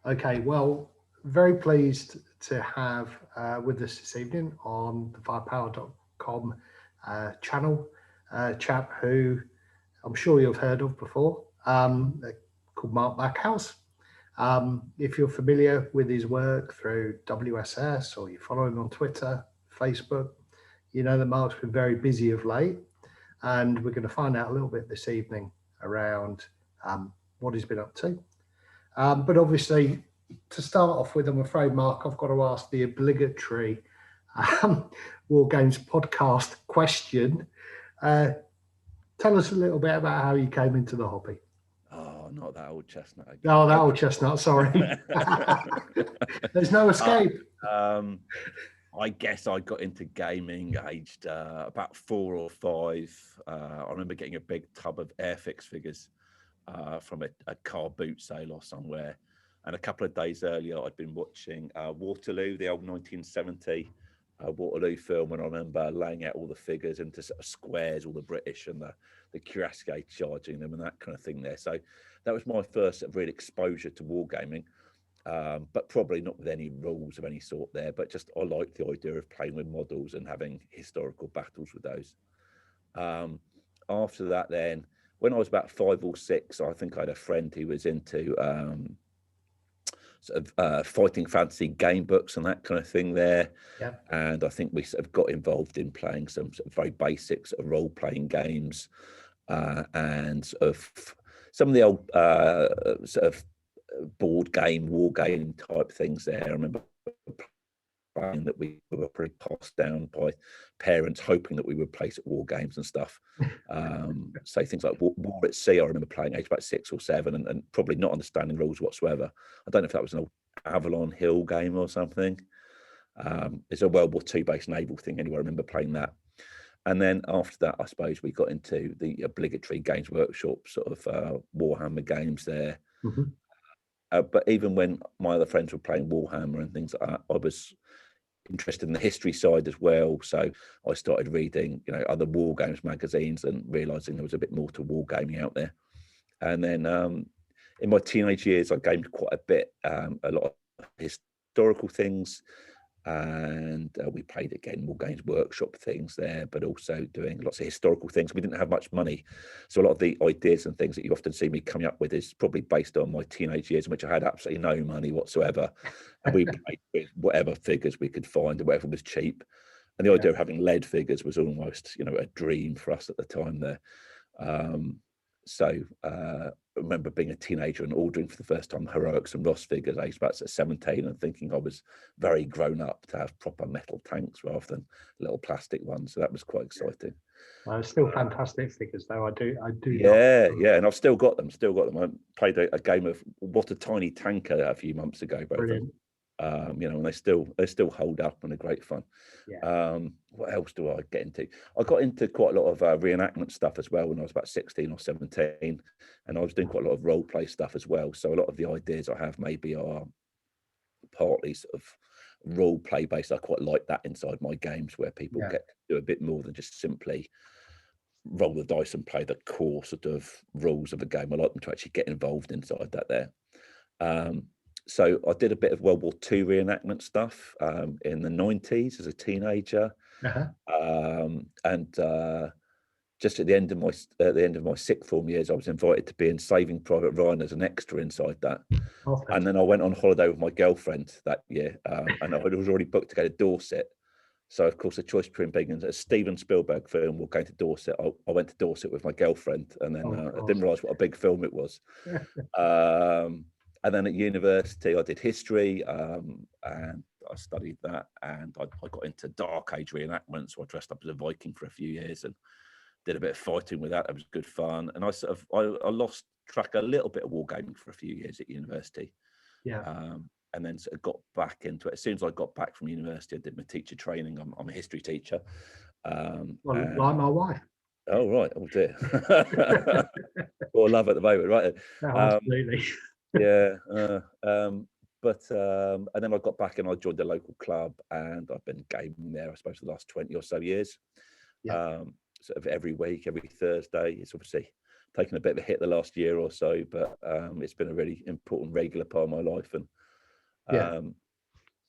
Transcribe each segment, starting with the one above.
Okay, well, very pleased to have with us this evening on the firepower.com channel a chap who I'm sure you've heard of before, called Mark Backhouse. If you're familiar with his work through WSS or you follow him on Twitter, Facebook, you know that Mark's been very busy of late, and we're going to find out a little bit this evening around what he's been up to. But obviously, to start off with, I'm afraid, Mark, I've got to ask the obligatory Wargames podcast question. Tell us a little bit about how you came into the hobby. Oh, not that old chestnut again. Oh, that old chestnut, sorry. There's no escape. I guess I got into gaming aged about 4 or 5. I remember getting a big tub of Airfix figures from a car boot sale or somewhere. And a couple of days earlier, I'd been watching Waterloo, the old 1970 Waterloo film, and I remember laying out all the figures into sort of squares, all the British and the cuirassiers charging them and that kind of thing there. So that was my first real exposure to wargaming, but probably not with any rules of any sort there, but just I liked the idea of playing with models and having historical battles with those. After that then, when I was about 5 or 6, I think I had a friend who was into sort of fighting fantasy game books and that kind of thing there. Yeah. And I think we sort of got involved in playing some sort of very basic sort of role-playing games and sort of some of the old sort of board game, war game type things there. I remember playing that we were pretty passed down by parents hoping that we would play at war games and stuff. So things like War at Sea, I remember playing age about 6 or 7 and probably not understanding rules whatsoever. I don't know if that was an old Avalon Hill game or something. It's a World War II based naval thing anyway. I remember playing that. And then after that, I suppose we got into the obligatory Games Workshop sort of Warhammer games there. Mm-hmm. But even when my other friends were playing Warhammer and things like that, I was interested in the history side as well. So I started reading, other war games magazines and realizing there was a bit more to wargaming out there. And then in my teenage years, I gamed quite a bit, a lot of historical things. And we played again more Games Workshop things there, but also doing lots of historical things. We didn't have much money, so a lot of the ideas and things that you often see me coming up with is probably based on my teenage years in which I had absolutely no money whatsoever, and we played with whatever figures we could find and whatever was cheap. And the idea of having lead figures was almost, a dream for us at the time there. So I remember being a teenager and ordering for the first time Heroics and Ross figures aged about 17 and thinking I was very grown up to have proper metal tanks rather than little plastic ones. So that was quite exciting. Well, it's still fantastic figures though. I do. Yeah. And I've still got them. I played a game of What a Tiny Tanker a few months ago. Brilliant. And they still hold up and are great fun. Yeah. What else do I get into? I got into quite a lot of reenactment stuff as well when I was about 16 or 17, and I was doing quite a lot of role play stuff as well. So a lot of the ideas I have maybe are partly sort of role play based. I quite like that inside my games where people get to do a bit more than just simply roll the dice and play the core sort of rules of a game. I like them to actually get involved inside that there. So I did a bit of World War II reenactment stuff in the 90s as a teenager, and just at the end of my sixth form years, I was invited to be in Saving Private Ryan as an extra inside that. And then I went on holiday with my girlfriend that year, and I was already booked to go to Dorset. So of course, the choice between being a Steven Spielberg film or going to Dorset, I went to Dorset with my girlfriend, and then I didn't realise what a big film it was. And then at university, I did history, and I studied that, and I got into Dark Age reenactment. So I dressed up as a Viking for a few years and did a bit of fighting with that. It was good fun. And I lost track a little bit of wargaming for a few years at university. And then sort of got back into it. As soon as I got back from university, I did my teacher training. I'm a history teacher. Like my wife. Oh, right. Oh, dear. Or love at the moment, right? Absolutely. And then I got back and I joined the local club, and I've been gaming there, I suppose, for the last 20 or so years. Sort of every week, every Thursday. It's obviously taken a bit of a hit the last year or so, but it's been a really important regular part of my life. And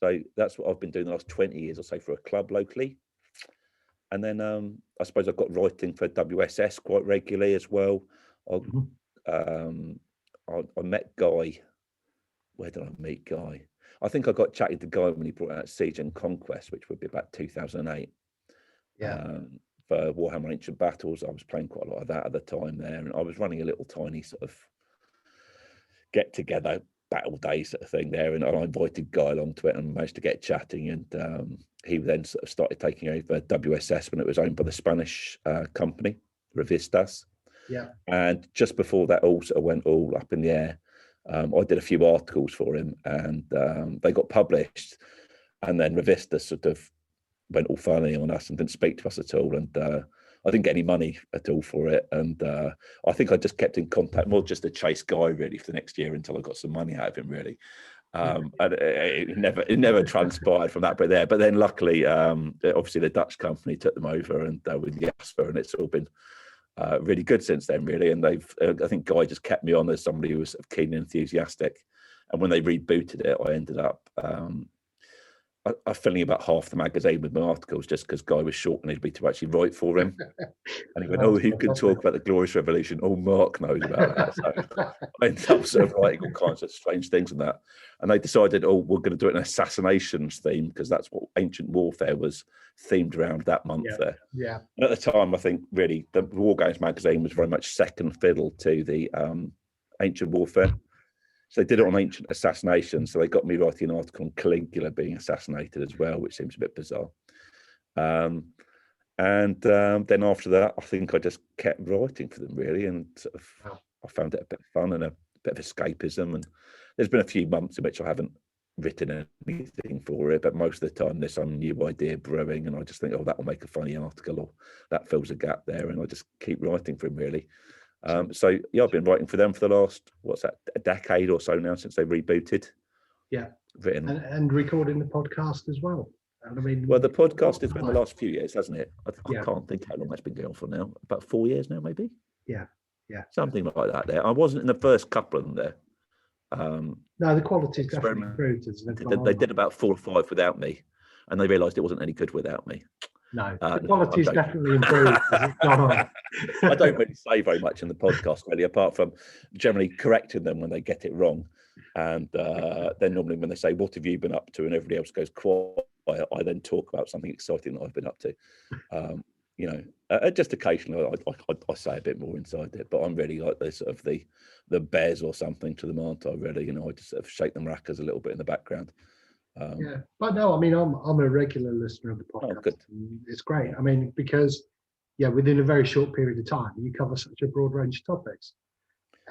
so that's what I've been doing the last 20 years or so for a club locally. And then I suppose I've got writing for WSS quite regularly as well. I met Guy. Where did I meet Guy? I think I got chatting to Guy when he brought out Siege and Conquest, which would be about 2008. For Warhammer Ancient Battles, I was playing quite a lot of that at the time there, and I was running a little tiny sort of get-together battle day sort of thing there, and I invited Guy along to it and managed to get chatting, and he then sort of started taking over WSS when it was owned by the Spanish company, Revistas. And just before that all sort of went all up in the air, I did a few articles for him, and they got published, and then Revistas sort of went all funny on us and didn't speak to us at all, and I didn't get any money at all for it, and I think I just kept in contact more just to chase Guy really for the next year until I got some money out of him really. And it never transpired from that bit there, but then luckily obviously the Dutch company took them over, and with Jasper, and it's all been really good since then really, and they've I think Guy just kept me on as somebody who was sort of keen and enthusiastic, and when they rebooted it I ended up I'm filling about half the magazine with my articles just because Guy was shortening me to actually write for him. And he went, "Oh, who can talk about the Glorious Revolution? Oh, Mark knows about that." So I ended up sort of writing all kinds of strange things and that. And they decided, oh, we're going to do it in assassinations theme because that's what Ancient Warfare was themed around that month there. And at the time, I think really the Wargames magazine was very much second fiddle to the Ancient Warfare. So they did it on ancient assassination. So they got me writing an article on Caligula being assassinated as well, which seems a bit bizarre. And then after that, I think I just kept writing for them really, and sort of, I found it a bit of fun and a bit of escapism. And there's been a few months in which I haven't written anything for it, but most of the time there's some new idea brewing, and I just think, oh, that will make a funny article, or that fills a gap there, and I just keep writing for them really. So yeah, I've been writing for them for the last, a decade or so now since they rebooted. Written and recording the podcast as well. And I mean, well, the podcast has been the last few years, hasn't it? I can't think how long that's been going on for now. About 4 years now, maybe. Something like that. There, I wasn't in the first couple of them there. No, the quality's definitely improved. They did about 4 or 5 without me, and they realised it wasn't any good without me. No, the quality's definitely improved as it's gone on. I don't really say very much in the podcast, really, apart from generally correcting them when they get it wrong. And then normally when they say, "What have you been up to?" and everybody else goes quiet, I then talk about something exciting that I've been up to. Just occasionally I say a bit more inside it, but I'm really like the sort of the bears or something to them, aren't I? Really, I just sort of shake them rackers a little bit in the background. But no, I mean, I'm a regular listener of the podcast. Oh, good. It's great. I mean, because within a very short period of time, you cover such a broad range of topics,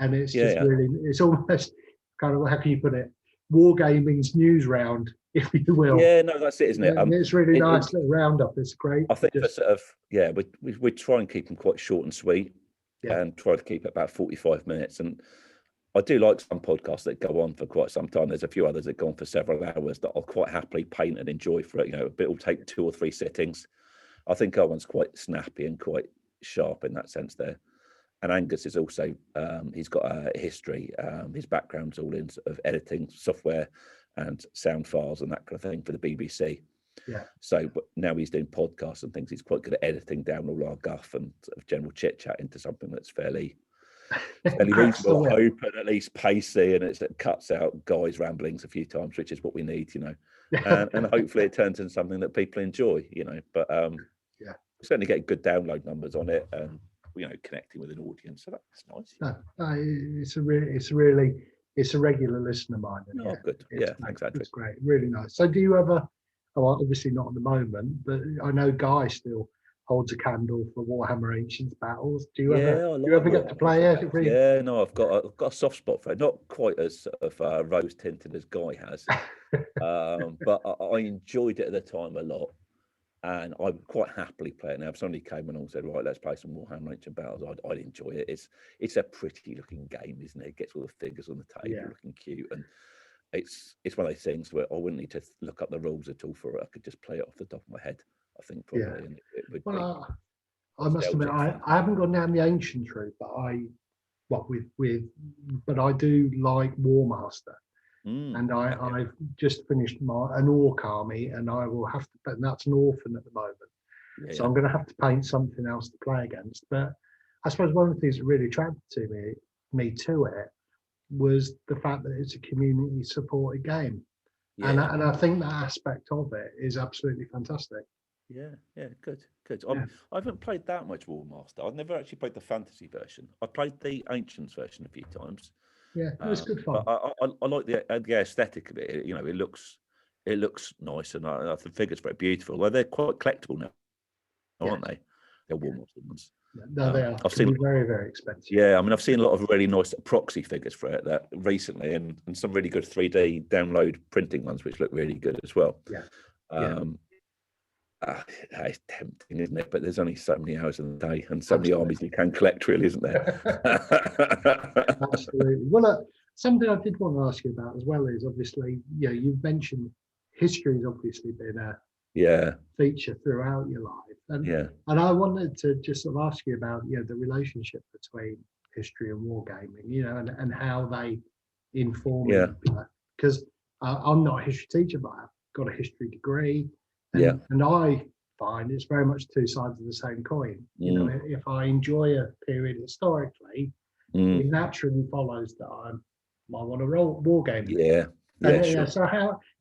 and it's just really, it's almost kind of, how can you put it, Wargaming's news round, if you will. Yeah, no, that's it, isn't it? It's really nice little roundup. It's great. I think for sort of we try and keep them quite short and sweet, and try to keep it about 45 minutes. And I do like some podcasts that go on for quite some time. There's a few others that go on for several hours that I'll quite happily paint and enjoy for it. A bit will take 2 or 3 sittings. I think our one's quite snappy and quite sharp in that sense there. And Angus is also, he's got a history. His background's all in sort of editing software and sound files and that kind of thing for the BBC. So but now he's doing podcasts and things. He's quite good at editing down all our guff and sort of general chit chat into something that's fairly reasonable, open, at least pacey, and it cuts out Guy's ramblings a few times, which is what we need, and hopefully it turns into something that people enjoy, But certainly get good download numbers on it, and connecting with an audience, so that's nice. It's a regular listener of mine. Oh, good. Exactly. It's great, really nice. So do you ever? Oh, obviously not at the moment, but I know Guy still holds a candle for Warhammer Ancient Battles. Do you ever get to play it? Yeah, no, I've got a soft spot for it. Not quite as sort of rose tinted as Guy has, but I enjoyed it at the time a lot, and I would quite happily play it now. If somebody came along and said, "Right, let's play some Warhammer Ancient Battles," I'd enjoy it. It's a pretty looking game, isn't it? It gets all the figures on the table looking cute, and it's one of those things where I wouldn't need to look up the rules at all for it. I could just play it off the top of my head, I think, probably. And it would I must admit, I haven't gone down the ancient route, but well, but I do like Warmaster. And I've just finished an orc army, and I will have to, and that's an orphan at the moment. So I'm going to have to paint something else to play against. But I suppose one of the things that really attracted me to it was the fact that it's a community supported game. And I think that aspect of it is absolutely fantastic. Yeah, good. I haven't played that much Warmaster. I've never actually played the fantasy version. I played the Ancients version a few times. Yeah, it was good fun. But I like the aesthetic of it. You know, it looks nice, and the figures very beautiful. Well, they're quite collectible now, aren't they? They're Warmaster ones. No, they are. I've seen very, very expensive. Yeah, I mean, I've seen a lot of really nice proxy figures for it that recently, and some really good 3D download printing ones, which look really good as well. It's tempting, isn't it? But there's only so many hours in the day and so many armies you can collect, really, isn't there? Absolutely. Well, something I did want to ask you about as well is obviously, you've mentioned history has obviously been a feature throughout your life, and I wanted to just sort of ask you about the relationship between history and wargaming, and how they inform each other. Because I'm not a history teacher, but I've got a history degree. And I find it's very much two sides of the same coin. If I enjoy a period historically, it naturally follows that I might want to roll war game. Sure. So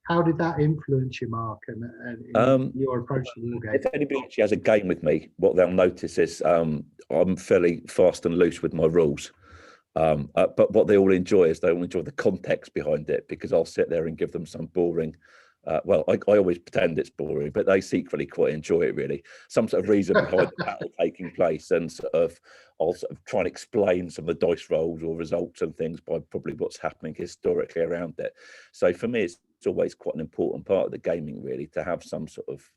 how did that influence you, Mark, and your approach to war game? If anybody actually has a game with me, what they'll notice is I'm fairly fast and loose with my rules. But what they all enjoy is they all enjoy the context behind it, because I'll sit there and give them some boring. Well, I always pretend it's boring, but they secretly quite enjoy it, really. Some sort of reason behind the battle taking place, and I'll sort of try and explain some of the dice rolls or results and things by probably what's happening historically around it. So for me, it's always quite an important part of the gaming, really, to have some sort of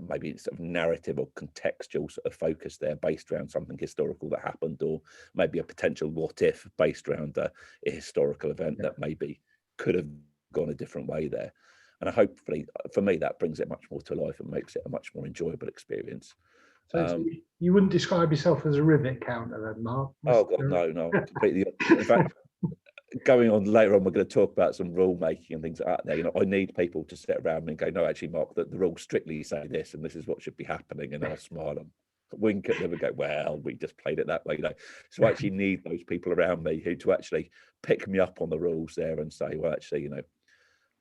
maybe sort of narrative or contextual sort of focus there based around something historical that happened, or maybe a potential what if based around a historical event that maybe could have gone a different way there. And hopefully for me that brings it much more to life and makes it a much more enjoyable experience. So you wouldn't describe yourself as a Rhythmic Counter then, Mark? Oh God, no, completely. In fact, going on later on, we're going to talk about some rule making and things like that there. I need people to sit around me and go, no, actually, Mark, the rules strictly say this and this is what should be happening, and I'll smile and wink at them and go, well, we just played it that way, So I actually need those people around me who to actually pick me up on the rules there and say, well, actually,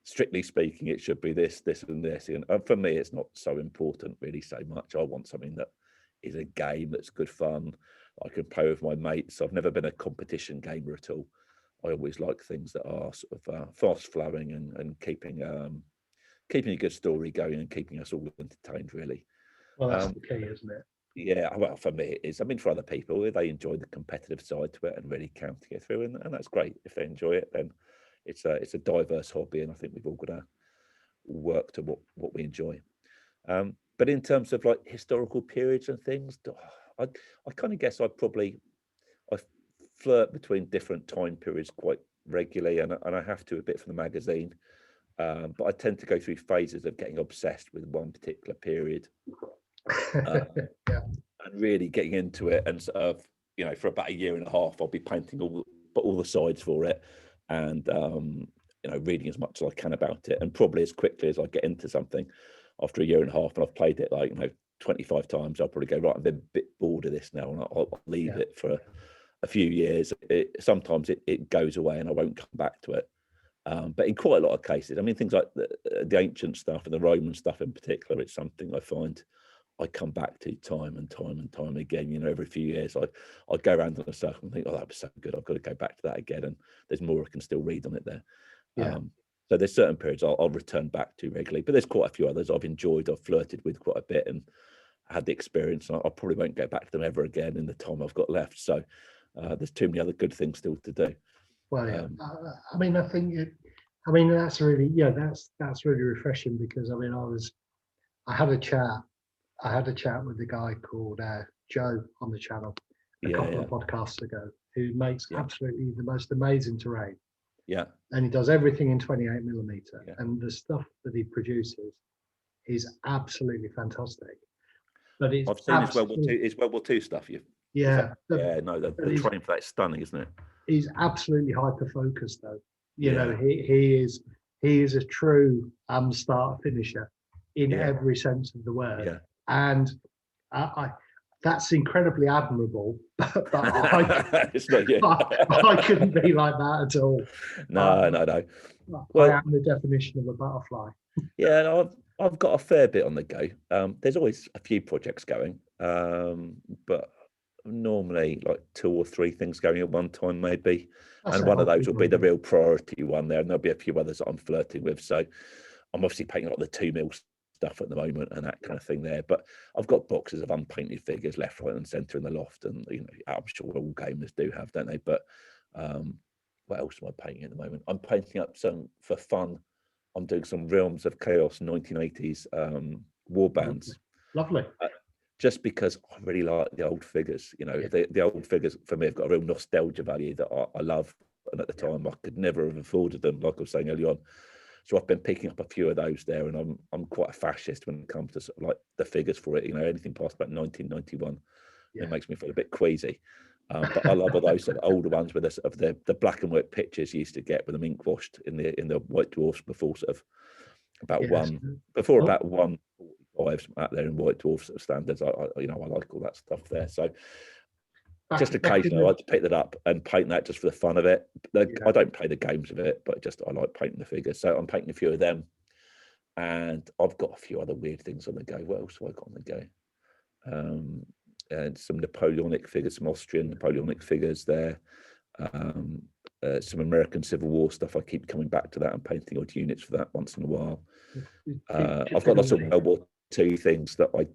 strictly speaking, it should be this, this, and this. And for me, it's not so important really so much. I want something that is a game that's good fun. I can play with my mates. I've never been a competition gamer at all. I always like things that are sort of fast flowing and keeping a good story going and keeping us all entertained, really. Well, that's the key, isn't it? Yeah, well, for me it is. I mean, for other people, they enjoy the competitive side to it and really counting it through, and that's great. If they enjoy it, then it's a diverse hobby, and I think we've all got to work to what we enjoy. But in terms of like historical periods and things, I kind of guess I flirt between different time periods quite regularly, and I have to a bit for the magazine. But I tend to go through phases of getting obsessed with one particular period. And really getting into it, and sort of, for about a year and a half, I'll be painting all the sides for it, and reading as much as I can about it, and probably as quickly as I get into something after a year and a half, and I've played it 25 times, I'll probably go, right, I'm a bit bored of this now, and I'll leave it for a few years. Sometimes it goes away and I won't come back to it. But in quite a lot of cases, I mean, things like the ancient stuff and the Roman stuff in particular, it's something I find I come back to time and time again. Every few years I go around in a circle and think, oh, that was so good, I've got to go back to that again, and there's more I can still read on it there. So there's certain periods I'll return back to regularly, but there's quite a few others I've enjoyed, I've flirted with quite a bit and had the experience, and I probably won't go back to them ever again in the time I've got left. So there's too many other good things still to do. Well, yeah. I mean, I think that's really, that's really refreshing, because I had a chat with a guy called Joe on the channel a couple of podcasts ago, who makes absolutely the most amazing terrain. And he does everything in 28mm, and the stuff that he produces is absolutely fantastic. But it's I've seen his World War II stuff. Yeah, yeah, no, the training for that is stunning, isn't it? he's absolutely hyper focused though. You know, Yeah. he is a true start finisher in Yeah. every sense of the word, Yeah. and I that's incredibly admirable. But It's not you. I couldn't be like that at all. No, no, no. I Well, am the definition of a butterfly. yeah, no, I've got a fair bit on the go. There's always a few projects going, but normally like 2 or 3 things going at one time, maybe. That's And a one of those healthy will be the one. real priority one there, and there'll be a few others that I'm flirting with. So I'm obviously painting a lot of the 2 mil stuff at the moment and that kind of thing there. But I've got boxes of unpainted figures left, right, and centre in the loft, and I'm sure all gamers do have, don't they? But what else am I painting at the moment? I'm painting up some for fun. I'm doing some Realms of Chaos 1980s war bands. Lovely. Just because I really like the old figures. The old figures for me have got a real nostalgia value that I love. And at the time, I could never have afforded them, like I was saying earlier on. So I've been picking up a few of those there, and I'm quite a fascist when it comes to sort of like the figures for it. Anything past about 1991, it makes me feel a bit queasy. But I love those sort of older ones with the black and white pictures you used to get with them ink washed in the White Dwarfs before sort of about about 145 out there in White Dwarf sort of standards. I like all that stuff there. So just occasionally I like to pick that up and paint that just for the fun of it. I don't play the games of it, but just I like painting the figures. So I'm painting a few of them, and I've got a few other weird things on the go. What else have I got on the go? And some Napoleonic figures, some Austrian Napoleonic figures there. Some American Civil War stuff. I keep coming back to that and painting odd units for that once in a while. I've got lots of World War II things that I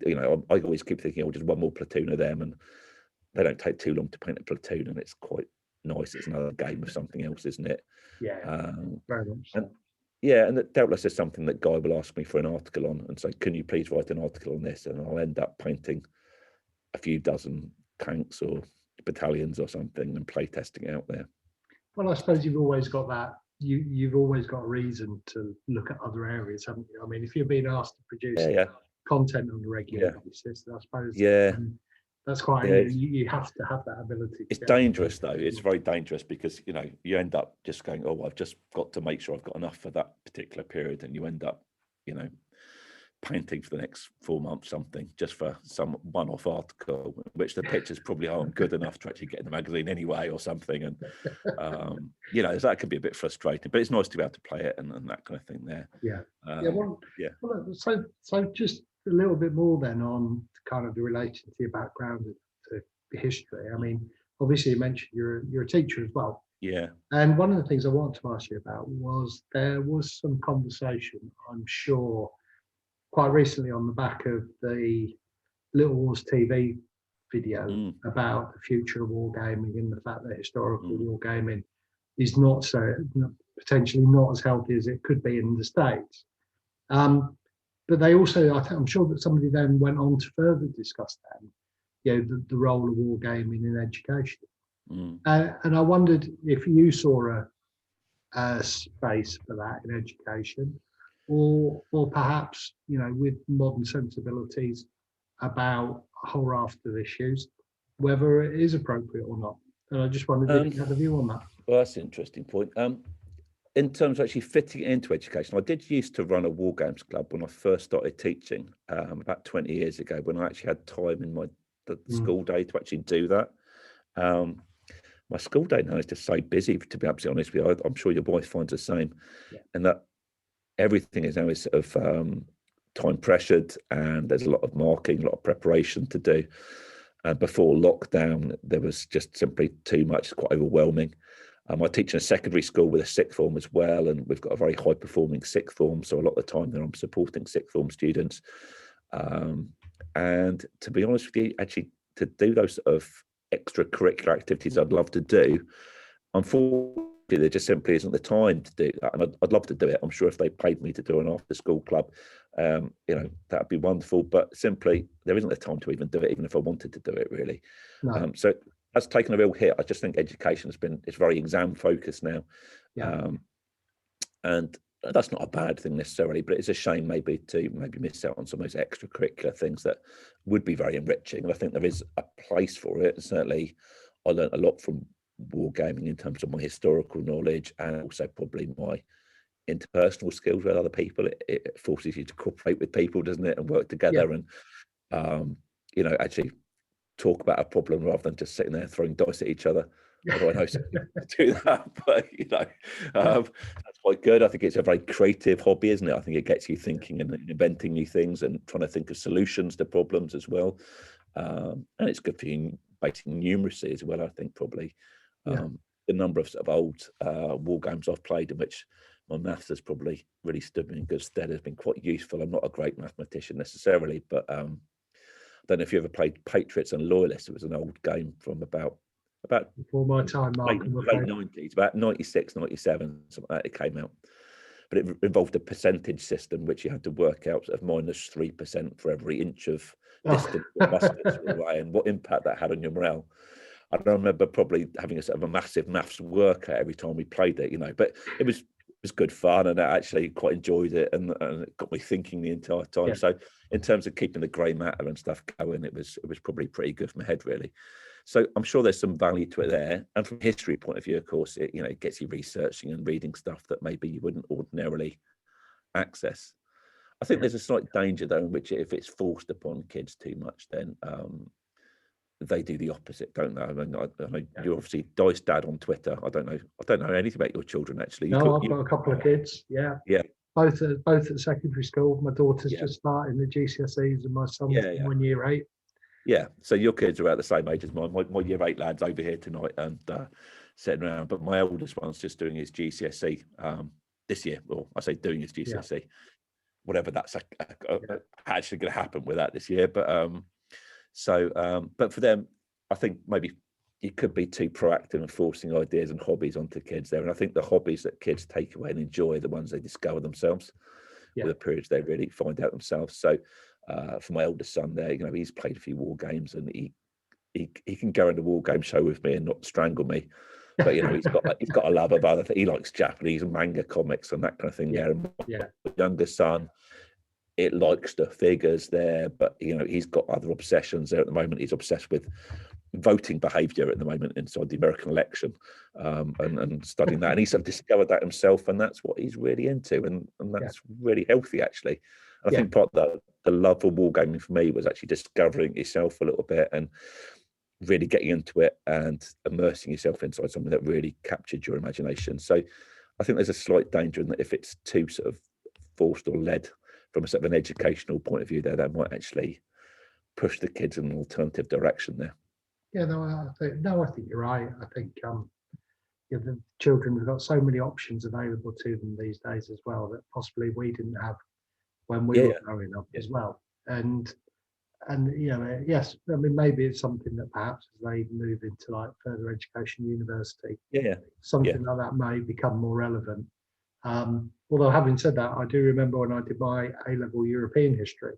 always keep thinking, just one more platoon of them, and they don't take too long to paint a platoon, and it's quite nice. It's another game of something else, isn't it? Yeah, very much. And doubtless there's something that Guy will ask me for an article on and say, can you please write an article on this? And I'll end up painting a few dozen tanks or battalions or something and play testing out there. Well, I suppose you've always got that. You've always got a reason to look at other areas, haven't you? I mean, if you're being asked to produce content on a regular basis, I suppose that's quite. You have to have that ability. It's dangerous though. It's very dangerous because you end up just going, oh, I've just got to make sure I've got enough for that particular period, and you end up, painting for the next 4 months something just for some one-off article, which the pictures probably aren't good enough to actually get in the magazine anyway or something. And that can be a bit frustrating, but it's nice to be able to play it and that kind of thing there. So just a little bit more then on kind of the relation to your background to history. I mean, obviously you mentioned you're a teacher as well. Yeah. And one of the things I wanted to ask you about was there was some conversation, I'm sure, quite recently on the back of the Little Wars TV video about the future of wargaming and the fact that historical wargaming is potentially not as healthy as it could be in the States. But they also, I'm sure that somebody then went on to further discuss that, the role of wargaming in education. And I wondered if you saw a space for that in education, or perhaps with modern sensibilities about a whole raft of issues, whether it is appropriate or not. And I just wondered if you had a view on that. Well, that's an interesting point. In terms of actually fitting it into education, I did used to run a Wargames club when I first started teaching about 20 years ago, when I actually had time in the school day to actually do that. My school day now is just so busy, to be absolutely honest with you. I'm sure your wife finds the same, and that everything is now sort of time pressured, and there's a lot of marking, a lot of preparation to do. Before lockdown, there was just simply too much, quite overwhelming. I teach in a secondary school with a sixth form as well, and we've got a very high performing sixth form, so a lot of the time there I'm supporting sixth form students. And to be honest with you, actually to do those sort of extracurricular activities I'd love to do, unfortunately there just simply isn't the time to do that, and I'd love to do it. I'm sure if they paid me to do an after school club, that'd be wonderful, but simply there isn't the time to even do it, even if I wanted to do it really. So that's taken a real hit. I just think education it's very exam focused now. And that's not a bad thing necessarily, but it's a shame maybe to miss out on some of those extracurricular things that would be very enriching. And I think there is a place for it. Certainly, I learned a lot from wargaming in terms of my historical knowledge and also probably my interpersonal skills with other people. It forces you to cooperate with people, doesn't it, and work together and actually talk about a problem rather than just sitting there throwing dice at each other. Although I know some people do that, but that's quite good. I think it's a very creative hobby, isn't it? I think it gets you thinking and inventing new things and trying to think of solutions to problems as well. And it's good for you basic numeracy as well. I think probably the number of sort of old war games I've played in which my maths has probably really stood me in good stead has been quite useful. I'm not a great mathematician necessarily, but I don't know if you ever played Patriots and Loyalists. It was an old game from about before my time, Mark, late 90s, about 96, 97, something like that, it came out. But it involved a percentage system, which you had to work out sort of -3% for every inch of distance your muskets were away, and what impact that had on your morale. I don't remember probably having a sort of a massive maths workout every time we played it, but it was good fun, and I actually quite enjoyed it, and it got me thinking the entire time. Yeah. So in terms of keeping the grey matter and stuff going, it was probably pretty good for my head, really. So I'm sure there's some value to it there. And from a history point of view, of course, it gets you researching and reading stuff that maybe you wouldn't ordinarily access. I think there's a slight danger, though, in which if it's forced upon kids too much, then they do the opposite, don't they? I mean, I know you're obviously Dice Dad on Twitter. I don't know anything about your children, actually. No, I've got a couple of kids. Yeah. Both at secondary school. My daughter's just starting the GCSEs, and my son's 1 year 8. Yeah, so your kids are about the same age as mine. My year 8 lad's over here tonight and sitting around, but my oldest one's just doing his GCSE this year. Well, I say doing his GCSE, whatever that's actually going to happen with that this year. But but for them, I think maybe you could be too proactive and forcing ideas and hobbies onto kids there. And I think the hobbies that kids take away and enjoy are the ones they discover themselves, or the periods they really find out themselves. So for my eldest son there, he's played a few war games, and he can go into a war game show with me and not strangle me. But he's got a love of other things. He likes Japanese and manga comics and that kind of thing there. And my younger son, it likes the figures there, but he's got other obsessions there at the moment. He's obsessed with voting behavior at the moment inside the American election, and studying that, and he's sort of discovered that himself, and that's what he's really into, and that's really healthy, actually. And I think part of the love for wargaming for me was actually discovering yourself a little bit and really getting into it and immersing yourself inside something that really captured your imagination. So I think there's a slight danger in that if it's too sort of forced or led from a sort of an educational point of view there, that might actually push the kids in an alternative direction there. Yeah, I think you're right. I think the children have got so many options available to them these days as well that possibly we didn't have when we were growing up as well. And yes, I mean, maybe it's something that perhaps as they move into like further education, university, something like that may become more relevant. Although having said that, I do remember when I did my A-level European history,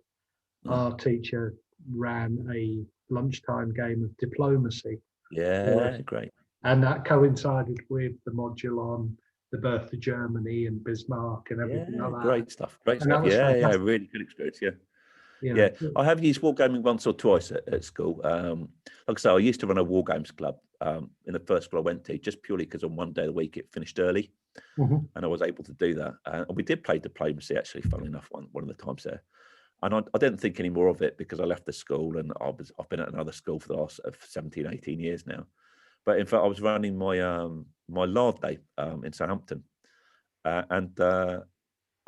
our teacher ran a lunchtime game of diplomacy. Yeah, great. And that coincided with the module on the birth of Germany and Bismarck and everything like that. Great stuff. Yeah, really good experience. Yeah. I have used wargaming once or twice at school. Like I say, I used to run a wargames club in the first school I went to, just purely because on one day of the week it finished early, and I was able to do that. And we did play diplomacy, actually, funnily enough, one of the times there. And I didn't think any more of it because I left the school, and I've been at another school for the last 17, 18 years now. But in fact, I was running my my Lard Day in Southampton, and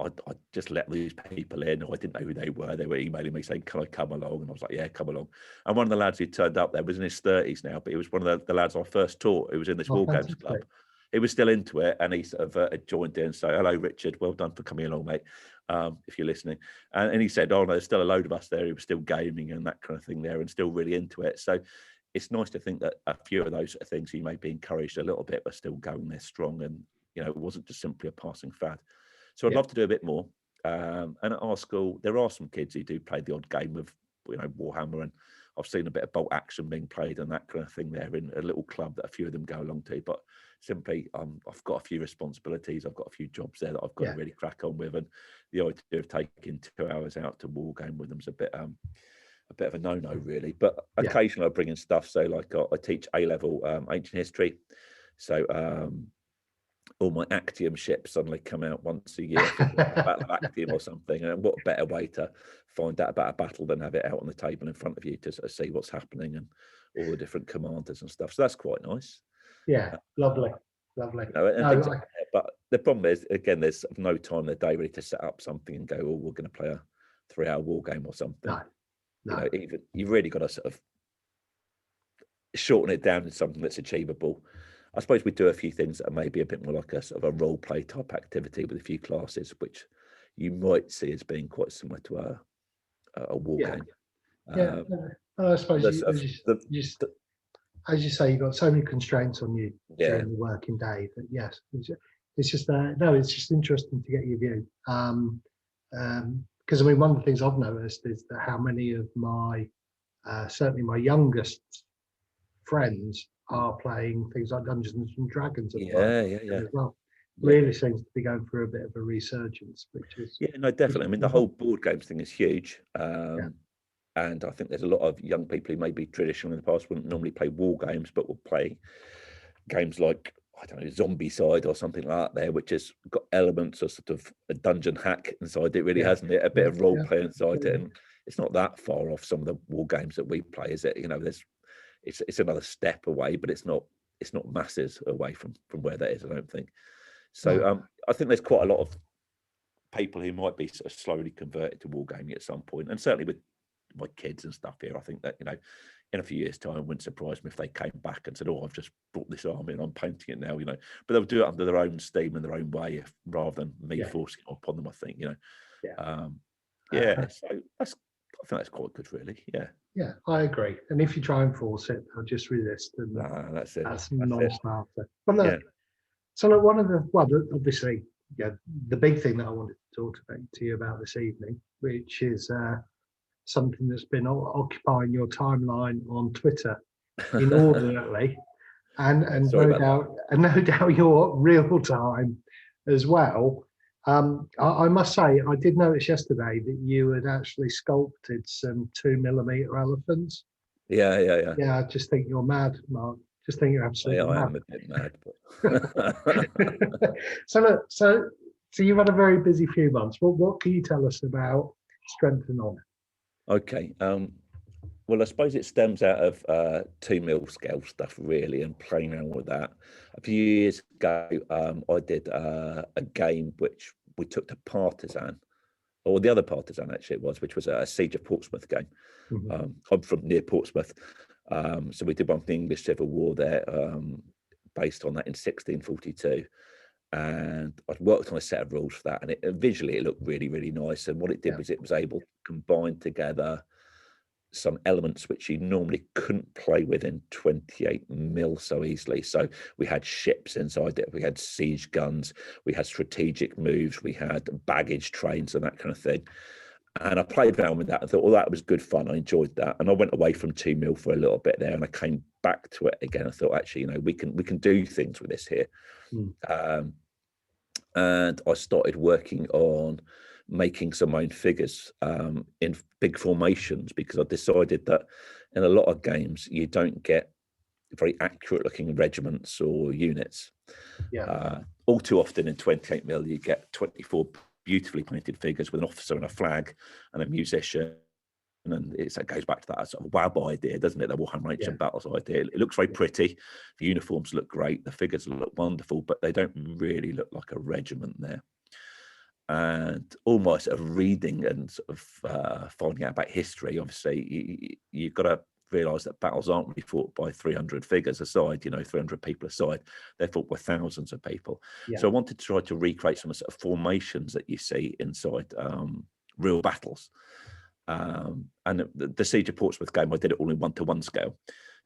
I just let these people in. I didn't know who they were. They were emailing me saying, "Can I come along?" And I was like, "Yeah, come along." And one of the lads who turned up there was in his 30s now, but he was one of the lads I first taught who was in this war games club. He was still into it, and he sort of joined in. So, hello, Richard. Well done for coming along, mate. If you're listening. And he said, "Oh no, there's still a load of us there who were still gaming and that kind of thing there, and still really into it." So it's nice to think that a few of those things you may be encouraged a little bit, but still going there strong, and it wasn't just simply a passing fad. So I'd love to do a bit more. And at our school, there are some kids who do play the odd game of Warhammer, and I've seen a bit of bolt action being played and that kind of thing there in a little club that a few of them go along to. But simply, I've got a few responsibilities. I've got a few jobs there that I've got to really crack on with. And the idea of taking 2 hours out to wargame with them is a bit of a no-no, really. But occasionally I bring in stuff. So like I teach A-level ancient history. So all my Actium ships suddenly come out once a year for the Battle of Actium or something. And what better way to find out about a battle than have it out on the table in front of you to sort of see what's happening and all the different commanders and stuff. So that's quite nice. Yeah, lovely. But the problem is, again, there's sort of no time in the day really to set up something and go, oh, we're going to play a 3-hour war game or something. No. Even you've really got to sort of shorten it down to something that's achievable. I suppose we do a few things that are maybe a bit more like a sort of a role play type activity with a few classes, which you might see as being quite similar to a war game. I suppose as you say, you've got so many constraints on you during the working day that it's just it's just interesting to get your view. Because I mean, one of the things I've noticed is that how many of my certainly my youngest friends are playing things like Dungeons and Dragons at the moment as well. Really seems to be going through a bit of a resurgence, which is definitely. I mean, the whole board games thing is huge. And I think there's a lot of young people who maybe traditionally in the past wouldn't normally play war games, but will play games like, I don't know, Zombicide or something like that there, which has got elements of sort of a dungeon hack inside it, really, hasn't it? A bit of role play inside it. And it's not that far off some of the war games that we play, is it? You know, it's another step away, but it's not masses away from where that is, I don't think. So I think there's quite a lot of people who might be sort of slowly converted to wargaming at some point, and certainly with my kids and stuff here, I think that, you know, in a few years' time, it wouldn't surprise me if they came back and said, "Oh, I've just brought this army and I'm painting it now," you know. But they'll do it under their own steam and their own way, rather than me forcing it upon them. I think, you know. So I think that's quite good, really. Yeah, I agree. And if you try and force it, they'll just resist, and that's it. That's non-starter. But look, so look, obviously, the big thing that I wanted to talk to you about this evening, which is something that's been occupying your timeline on Twitter inordinately, and no doubt your real time as well. I must say, I did notice yesterday that you had actually sculpted some 2mm elephants. Yeah. I just think you're mad, Mark. Just think you're absolutely mad. I am a bit mad. But... So you've had a very busy few months. What can you tell us about Strength and Honor? Okay. Well, I suppose it stems out of 2mm scale stuff, really, and playing around with that. A few years ago, I did a game which we took to Partisan, or the other Partisan actually it was, which was a Siege of Portsmouth game. Mm-hmm. I'm from near Portsmouth, so we did one for the English Civil War there, based on that in 1642. And I'd worked on a set of rules for that, and visually it looked really, really nice. And what it did was it was able to combine together some elements which you normally couldn't play with in 28mm so easily. So we had ships inside it, we had siege guns, we had strategic moves, we had baggage trains and that kind of thing. And I played around with that. I thought, well, that was good fun. I enjoyed that. And I went away from 2mm for a little bit there, and I came back to it again. I thought, actually, you know, we can do things with this here. And I started working on making some of my own figures in big formations, because I decided that in a lot of games you don't get very accurate looking regiments or units. All too often in 28mm you get 24 beautifully painted figures with an officer and a flag and a musician, and it goes back to that sort of WAB idea, doesn't it? The Warhammer Ancient Battles idea. It looks very pretty, the uniforms look great, the figures look wonderful, but they don't really look like a regiment there. And all my sort of reading and sort of finding out about history, obviously you've got to realise that battles aren't really fought by 300 figures aside, you know, 300 people aside. They're fought by thousands of people. So I wanted to try to recreate some sort of formations that you see inside real battles. And the Siege of Portsmouth game, I did it all in 1-to-1 scale.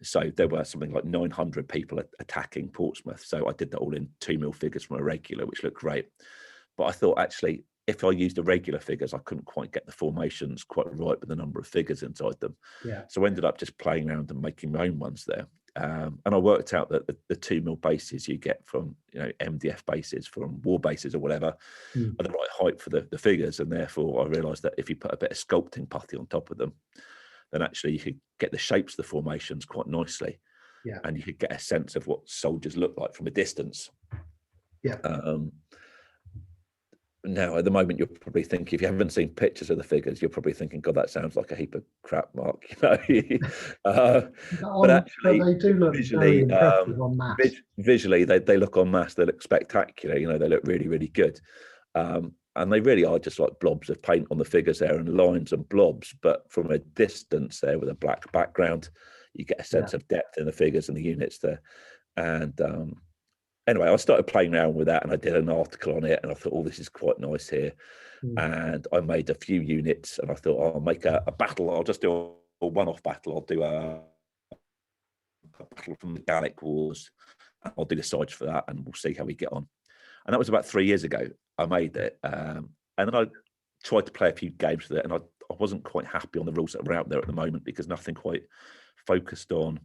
So there were something like 900 people attacking Portsmouth. So I did that all in 2mm figures from a regular, which looked great. But I thought, actually, if I used the regular figures, I couldn't quite get the formations quite right with the number of figures inside them. Yeah. So I ended up just playing around and making my own ones there. And I worked out that the 2mm bases you get from, you know, MDF bases, from war bases or whatever, are the right height for the figures. And therefore I realized that if you put a bit of sculpting putty on top of them, then actually you could get the shapes of the formations quite nicely. Yeah. And you could get a sense of what soldiers look like from a distance. Yeah. Now, at the moment, you're probably thinking, if you haven't seen pictures of the figures, you're probably thinking, God, that sounds like a heap of crap, Mark. You know? But actually, they do look very impressive on mass. Visually, they look en masse, they look spectacular. You know, they look really, really good. And they really are just like blobs of paint on the figures there, and lines and blobs. But from a distance there with a black background, you get a sense of depth in the figures and the units there. And anyway, I started playing around with that, and I did an article on it, and I thought, oh, this is quite nice here. And I made a few units, and I thought, oh, I'll make a battle. I'll just do a one-off battle. I'll do a battle from the Gallic Wars. I'll do the sides for that, and we'll see how we get on. And that was about 3 years ago. I made it, and then I tried to play a few games with it, and I wasn't quite happy on the rules that were out there at the moment, because nothing quite focused on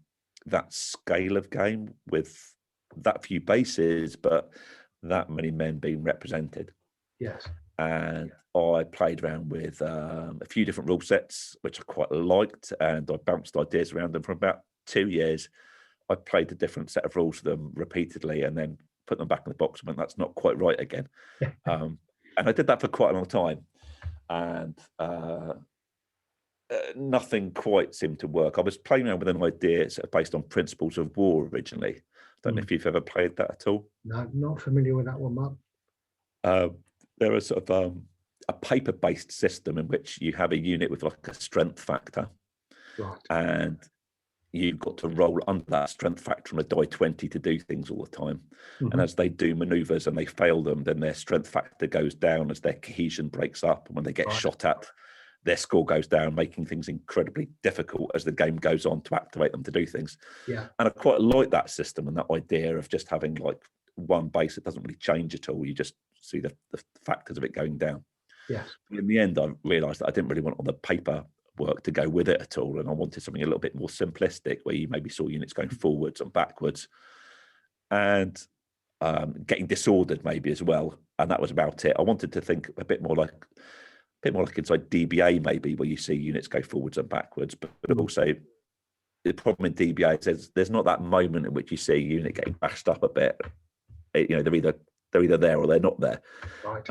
that scale of game with that few bases, but that many men being represented. Yes. And I played around with a few different rule sets, which I quite liked, and I bounced ideas around them for about 2 years. I played a different set of rules for them repeatedly, and then put them back in the box and went, that's not quite right again. And I did that for quite a long time, and nothing quite seemed to work. I was playing around with an idea sort of based on Principles of War originally. I don't know if you've ever played that at all. No, not familiar with that one, Mark. There is sort of a paper-based system in which you have a unit with like a strength factor, right, and you've got to roll under that strength factor on a die 20 to do things all the time. And as they do maneuvers and they fail them, then their strength factor goes down as their cohesion breaks up, and when they get shot at, their score goes down, making things incredibly difficult as the game goes on to activate them to do things. Yeah. And I quite like that system and that idea of just having like one base that doesn't really change at all. You just see the factors of it going down. Yes. In the end, I realised that I didn't really want all the paper work to go with it at all, and I wanted something a little bit more simplistic, where you maybe saw units going forwards and backwards, and getting disordered maybe as well. And that was about it. I wanted to think a bit more like inside DBA maybe, where you see units go forwards and backwards, but also the problem in DBA is there's not that moment in which you see a unit getting bashed up a bit. You know, they're either there or they're not there. Right.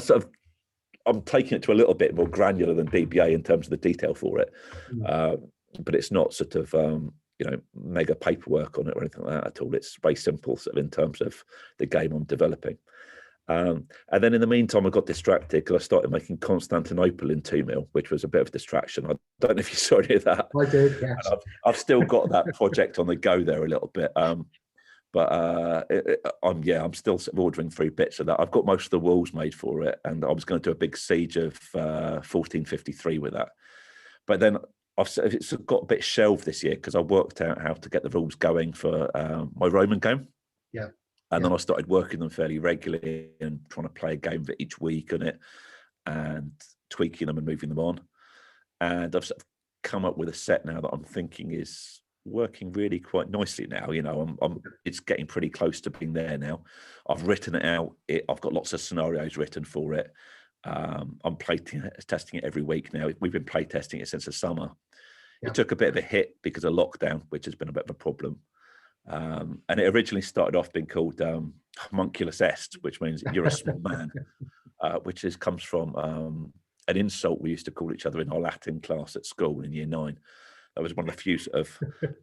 So I'm taking it to a little bit more granular than DBA in terms of the detail for it, but it's not sort of mega paperwork on it or anything like that at all. It's very simple sort of in terms of the game I'm developing. And then in the meantime, I got distracted because I started making Constantinople in 2mm, which was a bit of a distraction. I don't know if you saw any of that. I did, yes. I've still got that project on the go there a little bit. But I'm still sort of ordering through bits of that. I've got most of the walls made for it, and I was going to do a big siege of 1453 with that. But then it's got a bit shelved this year because I worked out how to get the rules going for my Roman game. Yeah. And then I started working them fairly regularly and trying to play a game for each week on it and tweaking them and moving them on. And I've sort of come up with a set now that I'm thinking is working really quite nicely now. You know, it's getting pretty close to being there now. I've written it out. I've got lots of scenarios written for it. I'm testing it every week now. We've been play testing it since the summer. It took a bit of a hit because of lockdown, which has been a bit of a problem. And it originally started off being called homunculus est, which means you're a small man, which comes from an insult we used to call each other in our Latin class at school in year 9. That was one of the few sort of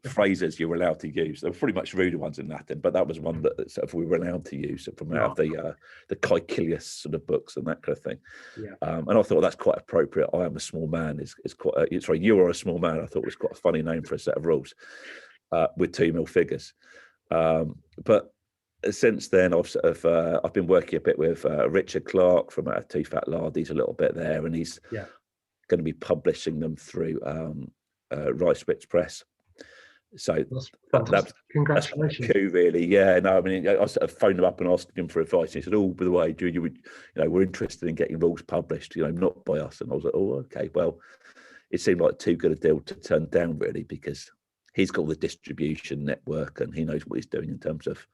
phrases you were allowed to use. There were pretty much ruder ones in Latin, but that was one that sort of we were allowed to use from out of the Caecilius sort of books and that kind of thing. Yeah. And I thought that's quite appropriate. I am a small man is quite. Sorry, you are a small man. I thought was quite a funny name for a set of rules with 2mm figures. But since then, I've been working a bit with Richard Clark from Too Fat Lardies a little bit there, and he's going to be publishing them through Rice Press. So That's that's fantastic. that's quite Congratulations. cool, really. Yeah, no, I mean, I sort of phoned him up and asked him for advice. He said, "Oh, by the way, we're interested in getting rules published, not by us." And I was like, "Oh, okay." Well, it seemed like too good a deal to turn down, really, because he's got all the distribution network and he knows what he's doing in terms of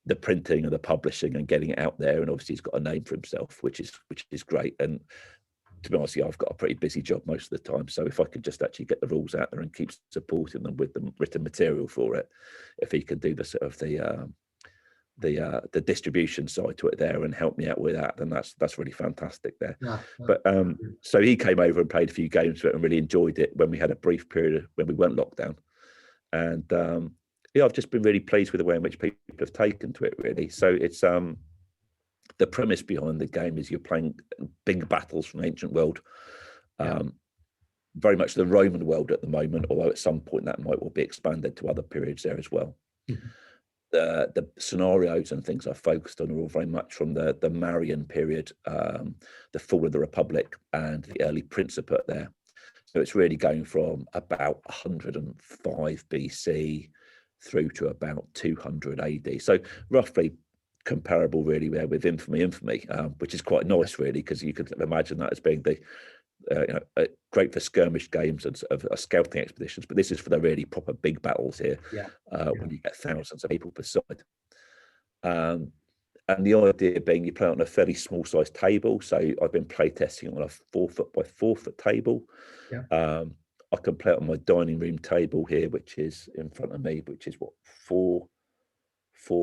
the printing and the publishing and getting it out there. And obviously, he's got a name for himself, which is great. And to be honest, I've got a pretty busy job most of the time. So if I could just actually get the rules out there and keep supporting them with the written material for it, if he can do the sort of the distribution side to it there and help me out with that, then that's really fantastic there. Yeah. But so he came over and played a few games with it and really enjoyed it when we had a brief period when we weren't locked down. And yeah, I've just been really pleased with the way in which people have taken to it, really. So it's the premise behind the game is you're playing big battles from the ancient world. Very much the Roman world at the moment, although at some point that might well be expanded to other periods there as well. Mm-hmm. The scenarios and things I focused on are all very much from the Marian period, the fall of the Republic and the early Principate there. So it's really going from about 105 BC through to about 200 AD. So roughly comparable really there with infamy, which is quite nice really, because you could imagine that as being the great for skirmish games and scouting expeditions, but this is for the really proper big battles here. When you get thousands of people per side. And the idea being you play on a fairly small size table. So I've been playtesting on a 4 foot by 4 foot table. I can play it on my dining room table here, which is in front of me, which is what, 4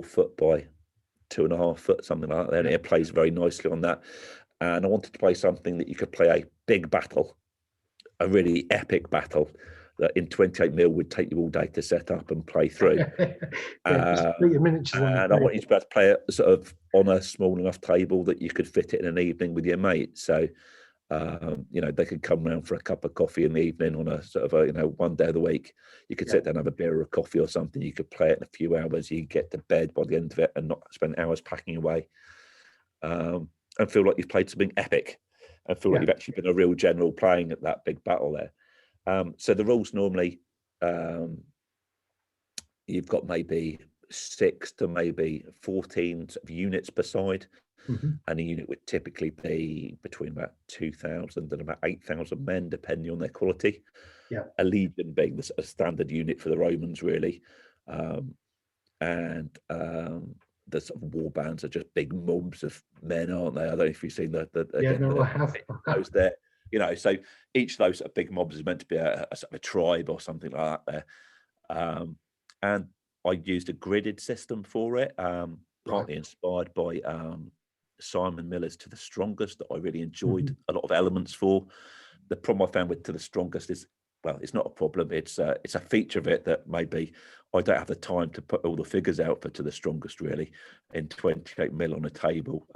foot by 2.5 foot, something like that. And it plays very nicely on that. And I wanted to play something that you could play a big battle, a really epic battle that in 28mm would take you all day to set up and play through. Just put your miniatures on. And I want you to be able to play it sort of on a small enough table that you could fit it in an evening with your mate. So, they could come round for a cup of coffee in the evening on a sort of one day of the week. You could sit down, have a beer or a coffee or something. You could play it in a few hours. You get to bed by the end of it and not spend hours packing away. And feel like you've played something epic and feel like you've actually been a real general playing at that big battle there. So the rules normally, you've got maybe 6 to maybe 14 sort of units per side. And a unit would typically be between about 2,000 and about 8,000 men, depending on their quality. A legion being the sort of standard unit for the Romans, really. The sort of war bands are just big mobs of men, aren't they? I don't know if you've seen I have those there. So each of those sort of big mobs is meant to be a sort of a tribe or something like that there. And I used a gridded system for it, partly inspired by Simon Miller's To the Strongest, that I really enjoyed a lot of elements for. The problem I found with To the Strongest is, well, it's not a problem. It's a feature of it that maybe I don't have the time to put all the figures out for To the Strongest really in 28mm on a table.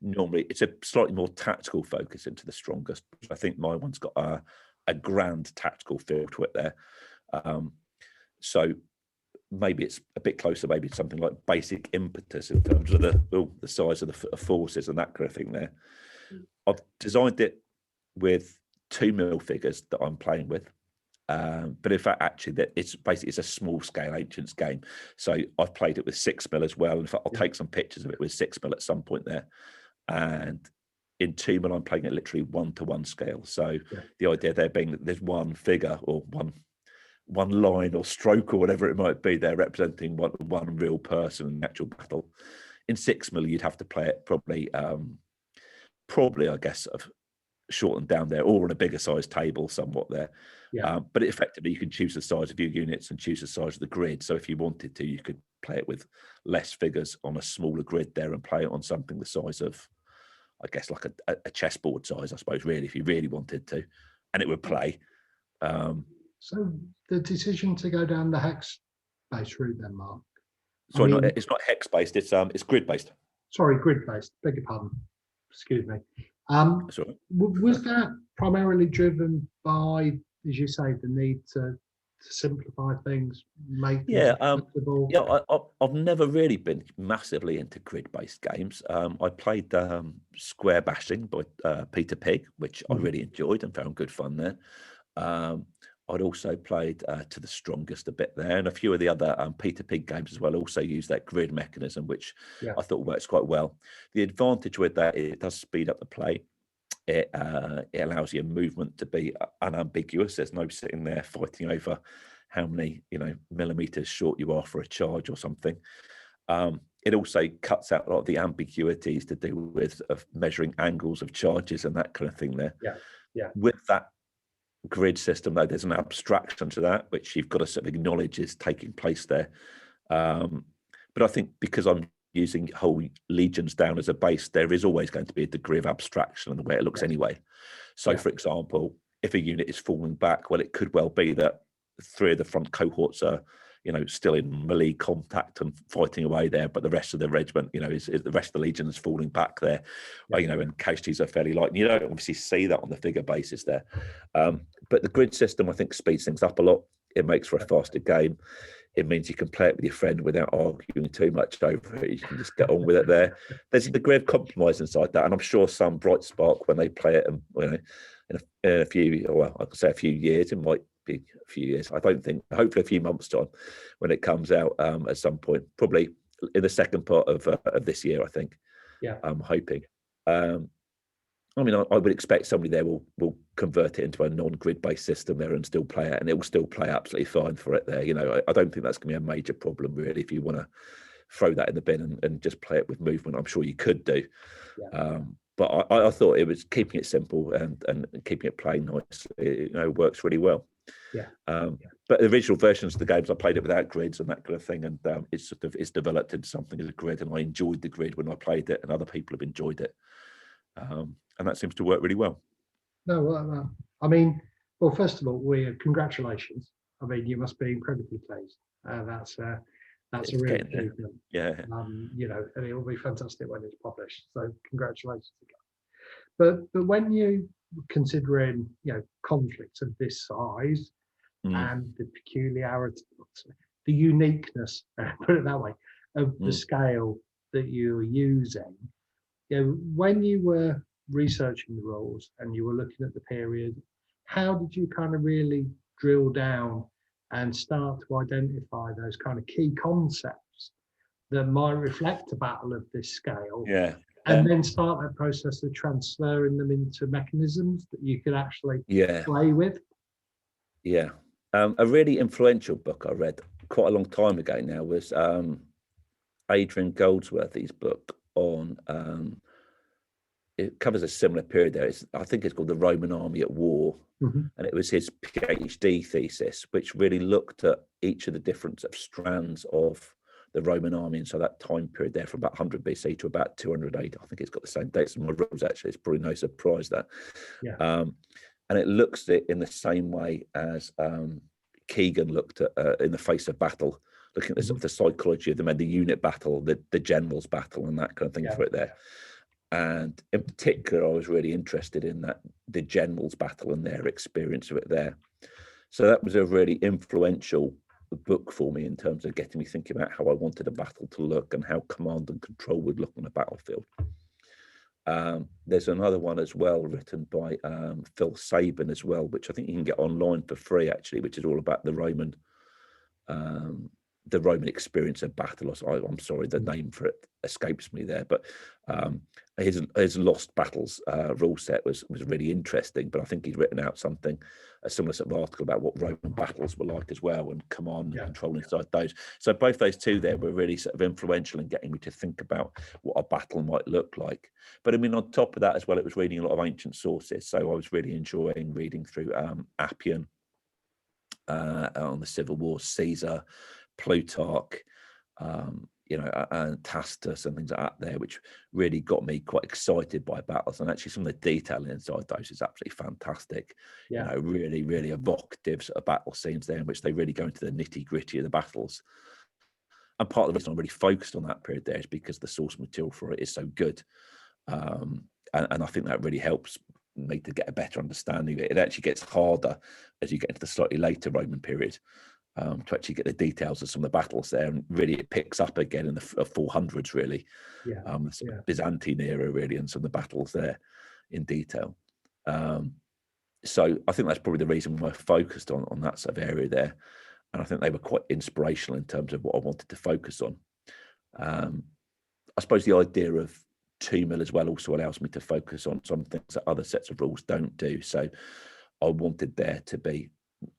Normally it's a slightly more tactical focus into The Strongest. I think my one's got a grand tactical feel to it there. So maybe it's a bit closer, maybe it's something like Basic Impetus in terms of the size of the forces and that kind of thing there. I've designed it with 2mm figures that I'm playing with, but in fact actually it's a small scale Ancients game, so I've played it with 6mm as well. In fact, I'll take some pictures of it with 6mm at some point there, and in 2mm I'm playing it literally 1-to-1 scale. So the idea there being that there's one figure or one line or stroke or whatever it might be there representing one real person in the actual battle. In 6mm you'd have to play it probably I guess sort of shortened down there or on a bigger size table somewhat there. But effectively you can choose the size of your units and choose the size of the grid. So if you wanted to, you could play it with less figures on a smaller grid there and play it on something the size of, I guess, like a chessboard size, I suppose, really, if you really wanted to, and it would play. So the decision to go down the hex-based route then, Mark? Sorry, it's not hex-based, it's grid-based. Sorry, grid-based, beg your pardon. Excuse me. Was that primarily driven by, as you say, the need to simplify things, make things acceptable? I've never really been massively into grid-based games. I played Square Bashing by Peter Pig, which I really enjoyed and found good fun there. I'd also played To the Strongest a bit there, and a few of the other Peter Pig games as well also use that grid mechanism, which Yeah. I thought works quite well. The advantage with that is it does speed up the play. It allows your movement to be unambiguous. There's no sitting there fighting over how many millimeters short you are for a charge or something. It also cuts out a lot of the ambiguities to do with measuring angles of charges and that kind of thing there. Yeah. With that grid system, though, there's an abstraction to that, which you've got to sort of acknowledge is taking place there. But I think because I'm using whole legions down as a base, there is always going to be a degree of abstraction in the way it looks anyway. So, for example, if a unit is falling back, well, it could well be that 3 of the front cohorts are, still in melee contact and fighting away there, but the rest of the regiment, is the rest of the legion is falling back there, and casualties are fairly light. And you don't obviously see that on the figure basis there. But the grid system, I think, speeds things up a lot. It makes for a faster game. It means you can play it with your friend without arguing too much over it. You can just get on with it there. There's a degree of compromise inside that. And I'm sure some bright spark when they play it, and in a few, well, I could say a few years, it might be a few years. I don't think, hopefully a few months' time when it comes out at some point, probably in the second part of this year, I think. Yeah. I'm hoping. I mean, I would expect somebody there will convert it into a non-grid based system there and still play it, and it will still play absolutely fine for it there. I don't think that's going to be a major problem really. If you want to throw that in the bin and just play it with movement, I'm sure you could do. But I thought it was keeping it simple and keeping it playing nicely. Works really well. But the original versions of the games, I played it without grids and that kind of thing, and it's developed into something as a grid, and I enjoyed the grid when I played it, and other people have enjoyed it. And that seems to work really well. No, I mean, well, first of all, congratulations. I mean, you must be incredibly pleased. That's a real achievement. Yeah. And it will be fantastic when it's published. So congratulations again. But when you considering conflicts of this size and the peculiarity, the uniqueness, put it that way, of the scale that you're using, when you were researching the rules and you were looking at the period, how did you kind of really drill down and start to identify those kind of key concepts that might reflect a battle of this scale? And then start that process of transferring them into mechanisms that you could actually play with? A really influential book I read quite a long time ago now was Adrian Goldsworthy's book on it covers a similar period there. I think it's called The Roman Army at War. And it was his PhD thesis, which really looked at each of the different strands of the Roman army. And so that time period there from about 100 BC to about 200 AD, I think it's got the same dates in my rules, actually. It's probably no surprise that. And it looks at it in the same way as Keegan looked at In the Face of Battle, looking at the, sort of the psychology of the men, the unit battle, the general's battle, and that kind of thing for it there. And in particular, I was really interested in the general's battle and their experience of it there. So that was a really influential book for me in terms of getting me thinking about how I wanted a battle to look and how command and control would look on a battlefield. There's another one as well written by Phil Sabin as well, which I think you can get online for free actually, which is all about the Roman experience of battle. I'm sorry, the name for it escapes me there, but his Lost Battles rule set was really interesting. But I think he's written out a similar sort of article about what Roman battles were like as well, and command and control inside those. So both those two there were really sort of influential in getting me to think about what a battle might look like. But I mean, on top of that as well, it was reading a lot of ancient sources. So I was really enjoying reading through Appian on the Civil War, Caesar, Plutarch, and Tacitus and things like that there, which really got me quite excited by battles. And actually some of the detail inside those is absolutely fantastic. Really, really evocative sort of battle scenes there in which they really go into the nitty gritty of the battles. And part of the reason I'm really focused on that period there is because the source material for it is so good. And I think that really helps me to get a better understanding of it. It actually gets harder as you get into the slightly later Roman period to actually get the details of some of the battles there, and really it picks up again in the 400s really, Byzantine era really, and some of the battles there in detail. So I think that's probably the reason why I focused on that sort of area there. And I think they were quite inspirational in terms of what I wanted to focus on. I suppose the idea of 2 mil as well also allows me to focus on some things that other sets of rules don't do. So I wanted there to be,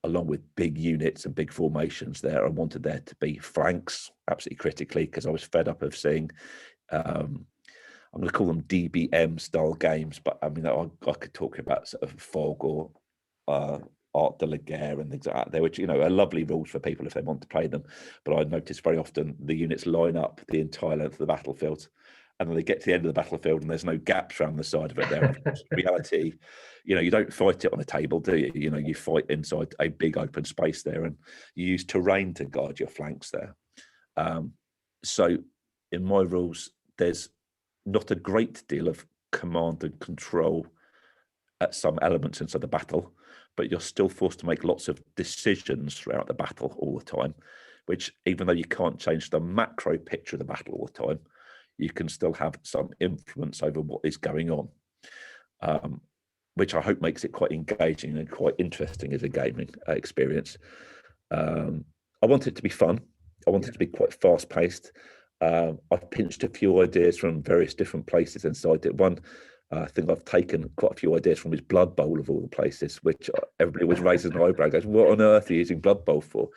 along with big units and big formations there, I wanted there to be flanks, absolutely critically, because I was fed up of seeing, I'm going to call them DBM style games, but I mean, I could talk about sort of Fog or Art de la Guerre and things like that. They were, are lovely rules for people if they want to play them. But I noticed very often the units line up the entire length of the battlefield, and then they get to the end of the battlefield and there's no gaps around the side of it there. And of course, in reality, you don't fight it on a table, do you? You fight inside a big open space there, and you use terrain to guard your flanks there. So in my rules, there's not a great deal of command and control at some elements inside the battle, but you're still forced to make lots of decisions throughout the battle all the time, which, even though you can't change the macro picture of the battle all the time, you can still have some influence over what is going on, which I hope makes it quite engaging and quite interesting as a gaming experience. I want it to be fun. I want it to be quite fast-paced. I've pinched a few ideas from various different places inside it. One, I think I've taken quite a few ideas from his Blood Bowl of all the places, which everybody was raising an eyebrow, goes, what on earth are you using Blood Bowl for?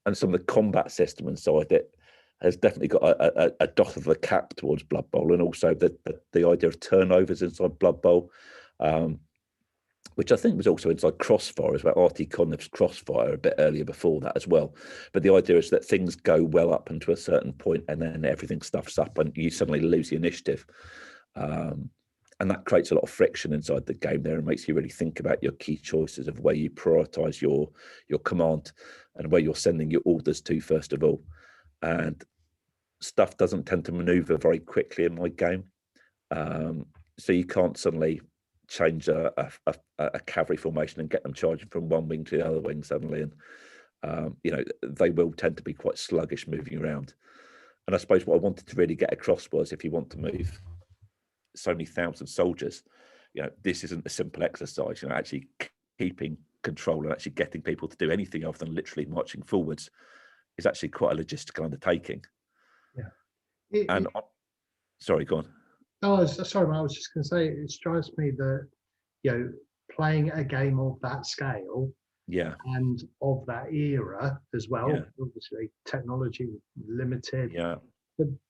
And some of the combat system inside it has definitely got a dot of the cap towards Blood Bowl, and also the idea of turnovers inside Blood Bowl, which I think was also inside Crossfire as well. Artie Conniff's Crossfire a bit earlier before that as well. But the idea is that things go well up until a certain point, and then everything stuffs up and you suddenly lose the initiative. And that creates a lot of friction inside the game there and makes you really think about your key choices of where you prioritize your command and where you're sending your orders to, first of all. And stuff doesn't tend to maneuver very quickly in my game. So you can't suddenly change a cavalry formation and get them charging from one wing to the other wing suddenly. And, they will tend to be quite sluggish moving around. And I suppose what I wanted to really get across was, if you want to move so many thousand soldiers, this isn't a simple exercise. Actually keeping control and actually getting people to do anything other than literally marching forwards is actually quite a logistical undertaking. Yeah. Sorry, go on. Oh, sorry, I was just going to say, it strikes me that, playing a game of that scale, and of that era as well, obviously technology limited,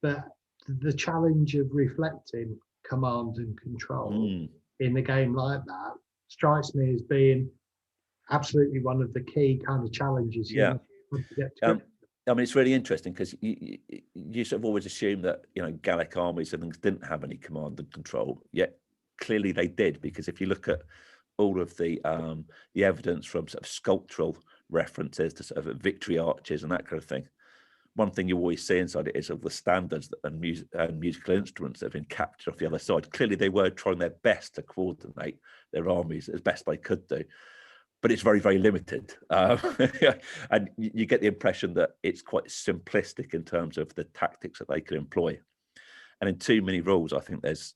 but the challenge of reflecting command and control in a game like that strikes me as being absolutely one of the key kind of challenges to get to. I mean, it's really interesting because you sort of always assume that, Gallic armies and things didn't have any command and control, yet clearly they did, because if you look at all of the evidence from sort of sculptural references to sort of victory arches and that kind of thing, one thing you always see inside it is of the standards and musical instruments that have been captured off the other side. Clearly they were trying their best to coordinate their armies as best they could do, but it's very, very limited. And you get the impression that it's quite simplistic in terms of the tactics that they can employ. And in too many rules, I think there's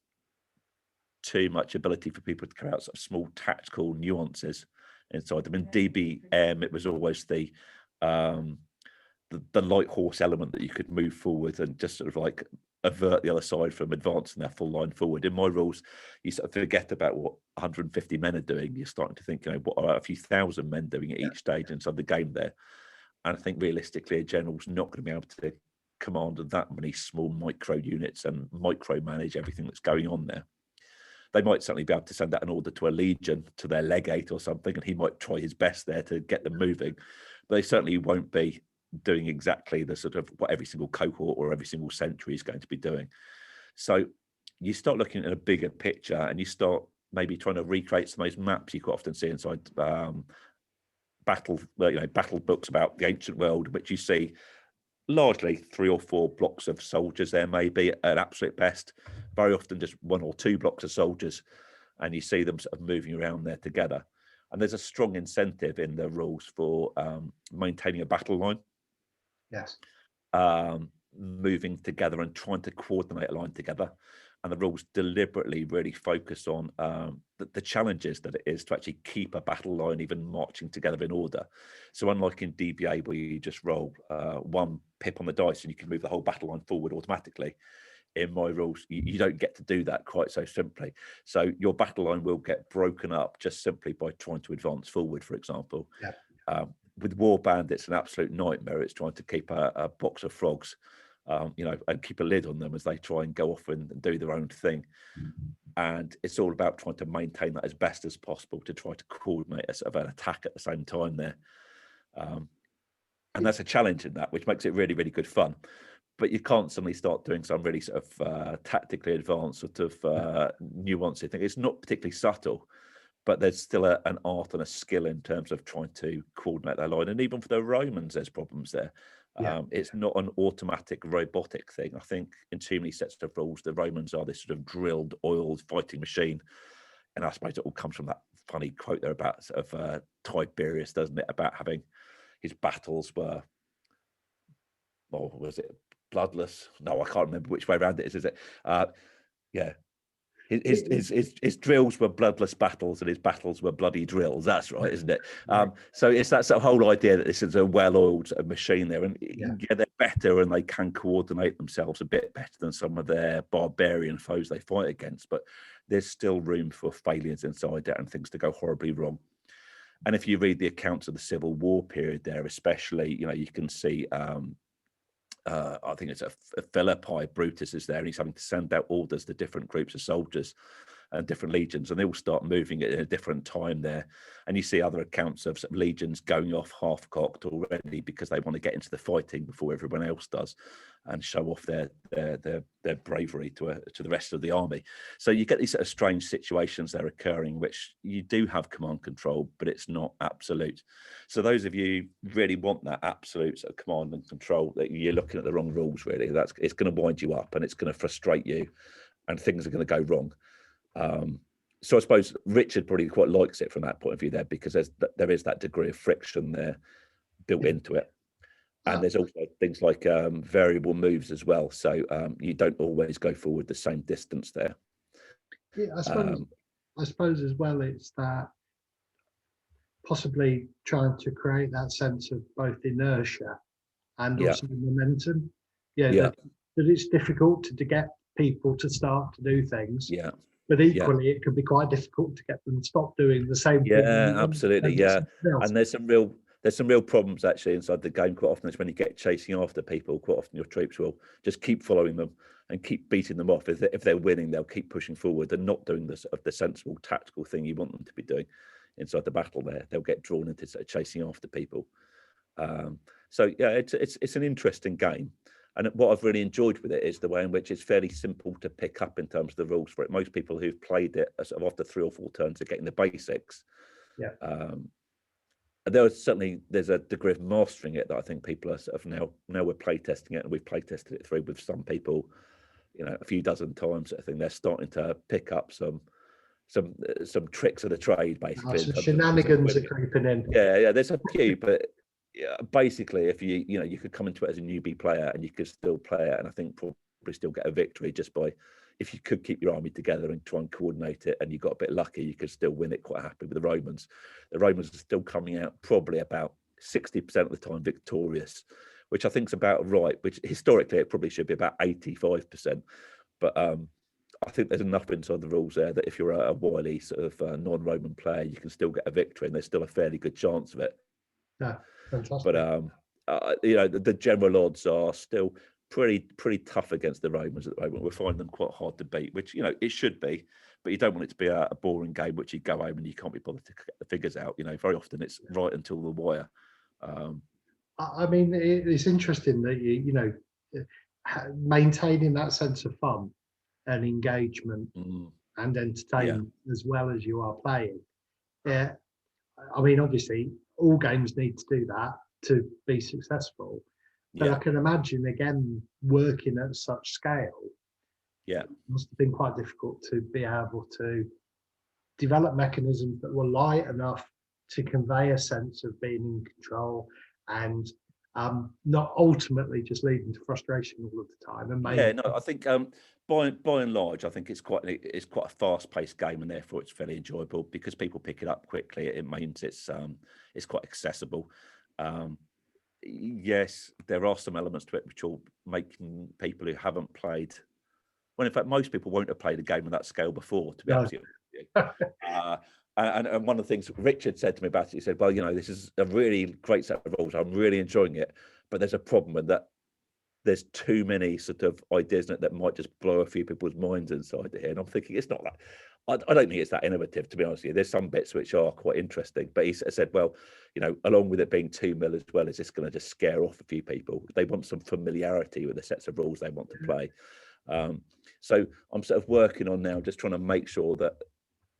too much ability for people to carry out sort of small tactical nuances inside them. In DBM, it was always the light horse element that you could move forward and just sort of like avert the other side from advancing their full line forward. In my rules, you sort of forget about what 150 men are doing. You're starting to think, what are a few thousand men doing at each stage inside the game there? And I think realistically, a general's not going to be able to command that many small micro units and micro manage everything that's going on there. They might certainly be able to send out an order to a legion, to their legate or something, and he might try his best there to get them moving. But they certainly won't be doing exactly the sort of what every single cohort or every single century is going to be doing. So you start looking at a bigger picture, and you start maybe trying to recreate some of those maps you quite often see inside battle books about the ancient world, which you see largely 3 or 4 blocks of soldiers there, maybe at absolute best, very often just 1 or 2 blocks of soldiers, and you see them sort of moving around there together. And there's a strong incentive in the rules for maintaining a battle line. Yes. Moving together and trying to coordinate a line together. and the rules deliberately really focus on the challenges that it is to actually keep a battle line even marching together in order. So unlike in DBA, where you just roll one pip on the dice and you can move the whole battle line forward automatically, in my rules, you don't get to do that quite so simply. So your battle line will get broken up just simply by trying to advance forward, for example. Yeah. With Warband, it's an absolute nightmare. It's trying to keep a box of frogs, and keep a lid on them as they try and go off and do their own thing. And it's all about trying to maintain that as best as possible to try to coordinate a sort of an attack at the same time there. And that's a challenge in that, which makes it really, really good fun. But you can't suddenly start doing some really sort of tactically advanced sort of nuanced thing. It's not particularly subtle, but there's still an art and a skill in terms of trying to coordinate that line. And even for the Romans, there's problems there. It's not an automatic robotic thing. I think in too many sets of rules, the Romans are this sort of drilled, oiled fighting machine. And I suppose it all comes from that funny quote there about sort of Tiberius, doesn't it? About having his battles were, or was it bloodless? No, I can't remember which way around it is it? Yeah. His drills were bloodless battles and his battles were bloody drills. That's right, isn't it? So it's that sort of whole idea that this is a well-oiled machine there, and they're better and they can coordinate themselves a bit better than some of their barbarian foes they fight against, but there's still room for failures inside it and things to go horribly wrong. And if you read the accounts of the Civil War period there, especially, you can see I think it's a Philippi, Brutus is there, and he's having to send out orders to different groups of soldiers and different legions, and they all start moving at a different time there. And you see other accounts of legions going off half-cocked already because they want to get into the fighting before everyone else does and show off their bravery to the rest of the army. So you get these sort of strange situations that are occurring, which you do have command control, but it's not absolute. So those of you really want that absolute sort of command and control, that you're looking at the wrong rules, really. It's going to wind you up and it's going to frustrate you and things are going to go wrong. So I suppose Richard probably quite likes it from that point of view there, because there is that degree of friction there built into it. And there's also things like variable moves as well. So you don't always go forward the same distance there. Yeah, I suppose as well, it's that possibly trying to create that sense of both inertia and also momentum. That it's difficult to get people to start to do things. But equally, it can be quite difficult to get them to stop doing the same thing. Absolutely. And there's some real problems actually inside the game quite often. It's when you get chasing after people, quite often your troops will just keep following them and keep beating them off. If they're winning, they'll keep pushing forward and not doing the sensible tactical thing you want them to be doing inside the battle there. They'll get drawn into chasing after people. It's an interesting game. And what I've really enjoyed with it is the way in which it's fairly simple to pick up in terms of the rules for it. Most people who've played it sort of after 3 or 4 turns are getting the basics. There's a degree of mastering it that I think people are sort of now we're playtesting it, and we've playtested it through with some people, a few dozen times. I think they're starting to pick up some tricks of the trade, basically. Some shenanigans are creeping in. There's a few, but basically, if you could come into it as a newbie player and you could still play it, and I think probably still get a victory just by, if you could keep your army together and try and coordinate it, and you got a bit lucky, you could still win it quite happy with the Romans. The Romans are still coming out probably about 60% of the time victorious, which I think is about right, which historically it probably should be about 85%. But I think there's enough inside the rules there that if you're a wily sort of non-Roman player, you can still get a victory, and there's still a fairly good chance of it. Fantastic. But the general odds are still pretty tough against the Romans at the moment. We're finding them quite hard to beat, which it should be, but you don't want it to be a boring game which you go home and you can't be bothered to get the figures out. Very often it's right until the wire. I mean, it's interesting that maintaining that sense of fun and engagement and entertainment as well as you are playing. I mean, obviously, all games need to do that to be successful. But I can imagine, again, working at such scale, it must have been quite difficult to be able to develop mechanisms that were light enough to convey a sense of being in control and not ultimately just leading to frustration all of the time. And I think by and large, I think it's quite a fast-paced game, and therefore it's fairly enjoyable because people pick it up quickly. It means it's quite accessible. Yes, there are some elements to it which will make people who haven't played. Well, in fact, most people won't have played a game of that scale before, to be No. absolutely honest with you. And one of the things Richard said to me about it, he said, well, this is a really great set of rules. I'm really enjoying it. But there's a problem with that. There's too many sort of ideas in it that might just blow a few people's minds inside here. And I'm thinking, it's not that. I don't think it's that innovative, to be honest with you. There's some bits which are quite interesting. But he said, well, along with it being 2 mil as well, is this going to just scare off a few people? They want some familiarity with the sets of rules they want to play. So I'm sort of working on now, just trying to make sure that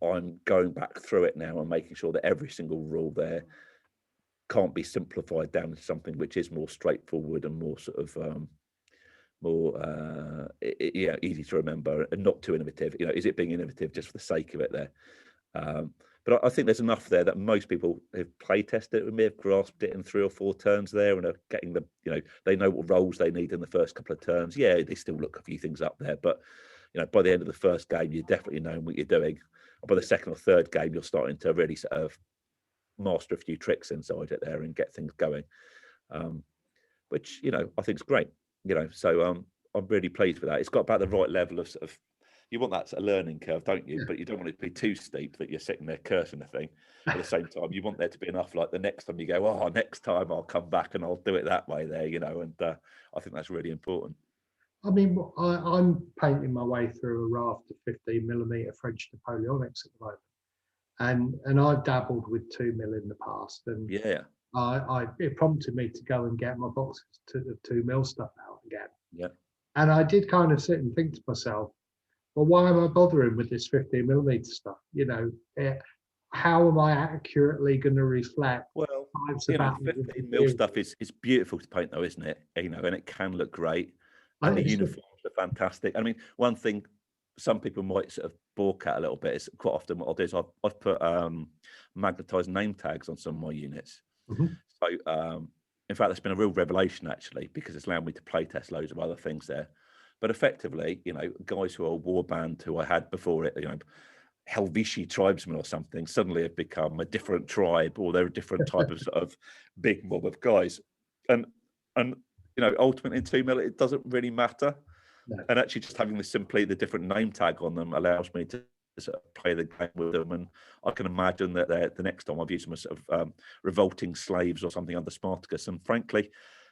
I'm going back through it now and making sure that every single rule there can't be simplified down to something which is more straightforward and more sort of easy to remember and not too innovative. Is it being innovative just for the sake of it there? But I think there's enough there that most people who've play tested it may have grasped it in 3 or 4 turns there and are getting they know what roles they need in the first couple of turns. Yeah, they still look a few things up there, but by the end of the first game, you're definitely knowing what you're doing. By the second or third game, you're starting to really sort of master a few tricks inside it there and get things going, which I think is great. So I'm really pleased with that. It's got about the right level of sort of, you want that sort of learning curve, don't you? But you don't want it to be too steep that you're sitting there cursing the thing. At the same time, you want there to be enough, like the next time you go, oh, next time I'll come back and I'll do it that way there, and I think that's really important. I mean, I'm painting my way through a raft of 15mm French Napoleonics at the moment, and I've dabbled with 2 mil in the past, and yeah, it prompted me to go and get my boxes of 2 mil stuff out again. Yeah, and I did kind of sit and think to myself, well, why am I bothering with this 15mm stuff? How am I accurately going to reflect? Well, 15 mil stuff is beautiful to paint, though, isn't it? And it can look great. And the uniforms are fantastic. I mean, one thing some people might sort of balk at a little bit is quite often what I'll do is I've put magnetized name tags on some of my units. Mm-hmm. So, in fact, that's been a real revelation, actually, because it's allowed me to play test loads of other things there. But effectively, guys who are warband who I had before it, Helvetii tribesmen or something, suddenly have become a different tribe, or they're a different type of sort of big mob of guys. And ultimately in 2 mil, it doesn't really matter. No. And actually just having the different name tag on them allows me to sort of play the game with them. And I can imagine that the next time I've used them as sort of revolting slaves or something under Spartacus. And frankly,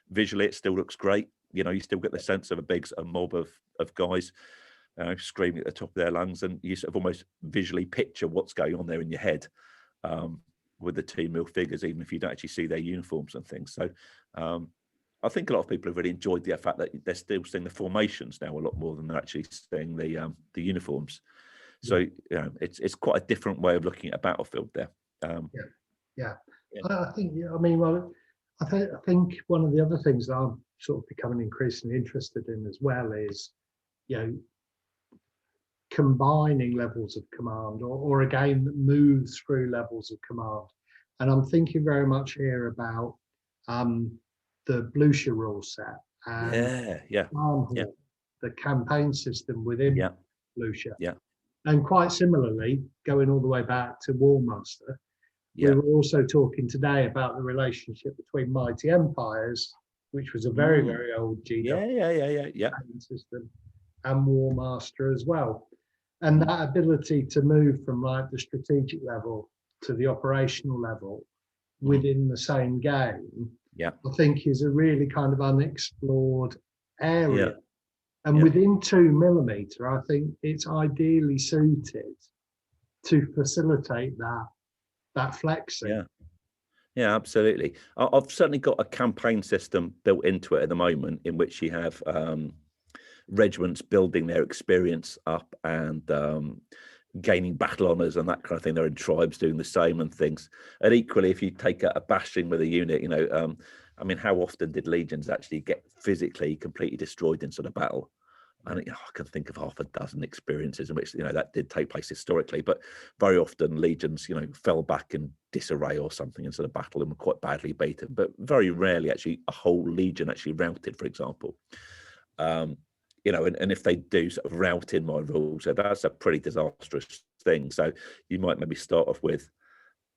visually, it still looks great. You still get the sense of a big mob of guys screaming at the top of their lungs, and you sort of almost visually picture what's going on there in your head with the 2 mil figures, even if you don't actually see their uniforms and things. So I think a lot of people have really enjoyed the fact that they're still seeing the formations now a lot more than they're actually seeing the uniforms. So it's quite a different way of looking at a battlefield there. Yeah. I think. I mean, well, I think one of the other things that I'm sort of becoming increasingly interested in as well is, combining levels of command, or a game that moves through levels of command. And I'm thinking very much here about the Blucher rule set and the campaign system within Blucher. Yeah. And quite similarly, going all the way back to Warmaster, we were also talking today about the relationship between Mighty Empires, which was a very, very old GW system, and Warmaster as well. And that ability to move from like the strategic level to the operational level within the same game, I think is a really kind of unexplored area. And within 2mm, I think it's ideally suited to facilitate that flexing. Yeah, absolutely. I've certainly got a campaign system built into it at the moment, in which you have regiments building their experience up and gaining battle honors and that kind of thing. They're in tribes doing the same and things. And equally, if you take a bashing with a unit, I mean, how often did legions actually get physically completely destroyed in sort of battle? And I can think of half a dozen experiences in which that did take place historically, but very often legions fell back in disarray or something in sort of battle and were quite badly beaten. But very rarely actually a whole legion actually routed, for example. you know, and if they do sort of route in my rules, so that's a pretty disastrous thing. So you might maybe start off with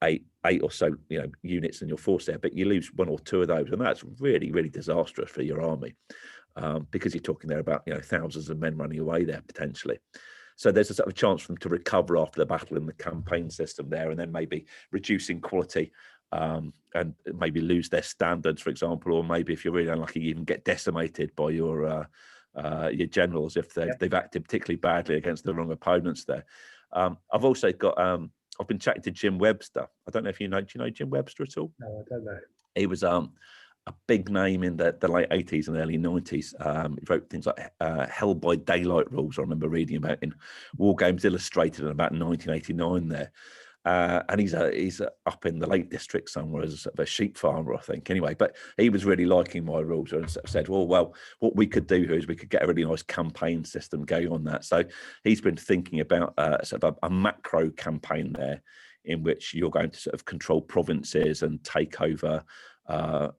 eight or so, you know, units in your force there, but you lose one or two of those, and that's really, really disastrous for your army, because you're talking there about, you know, thousands of men running away there potentially. So there's a sort of chance for them to recover after the battle in the campaign system there, and then maybe reducing quality, and maybe lose their standards, for example, or maybe if you're really unlucky, you even get decimated by your generals if they've acted particularly badly against the wrong opponents there. I've also got I've been chatting to Jim Webster. I don't know if do you know Jim Webster at all? No, I don't know. He was a big name in the late 80s and early 90s. He wrote things like Hell by Daylight rules, I remember reading about in Wargames Illustrated in about 1989 there. And he's up in the Lake District somewhere as a sheep farmer, I think. Anyway, but he was really liking my rules and said, well, what we could do here is we could get a really nice campaign system going on that. So he's been thinking about sort of a macro campaign there, in which you're going to sort of control provinces and take over a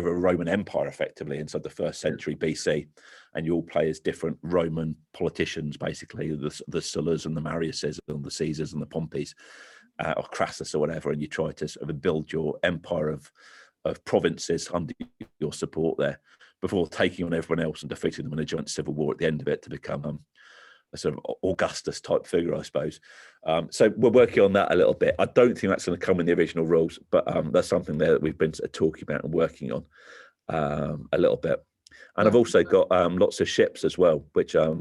Roman Empire effectively inside the 1st century BC, and you all play as different Roman politicians, basically the Sullas and the Mariuses and the Caesars and the Pompeys, or Crassus or whatever, and you try to sort of build your empire of provinces under your support there before taking on everyone else and defeating them in a giant civil war at the end of it to become a sort of Augustus type figure, I suppose. So we're working on that a little bit. I don't think that's going to come in the original rules, but that's something there that we've been sort of talking about and working on a little bit. And I've also got lots of ships as well, which I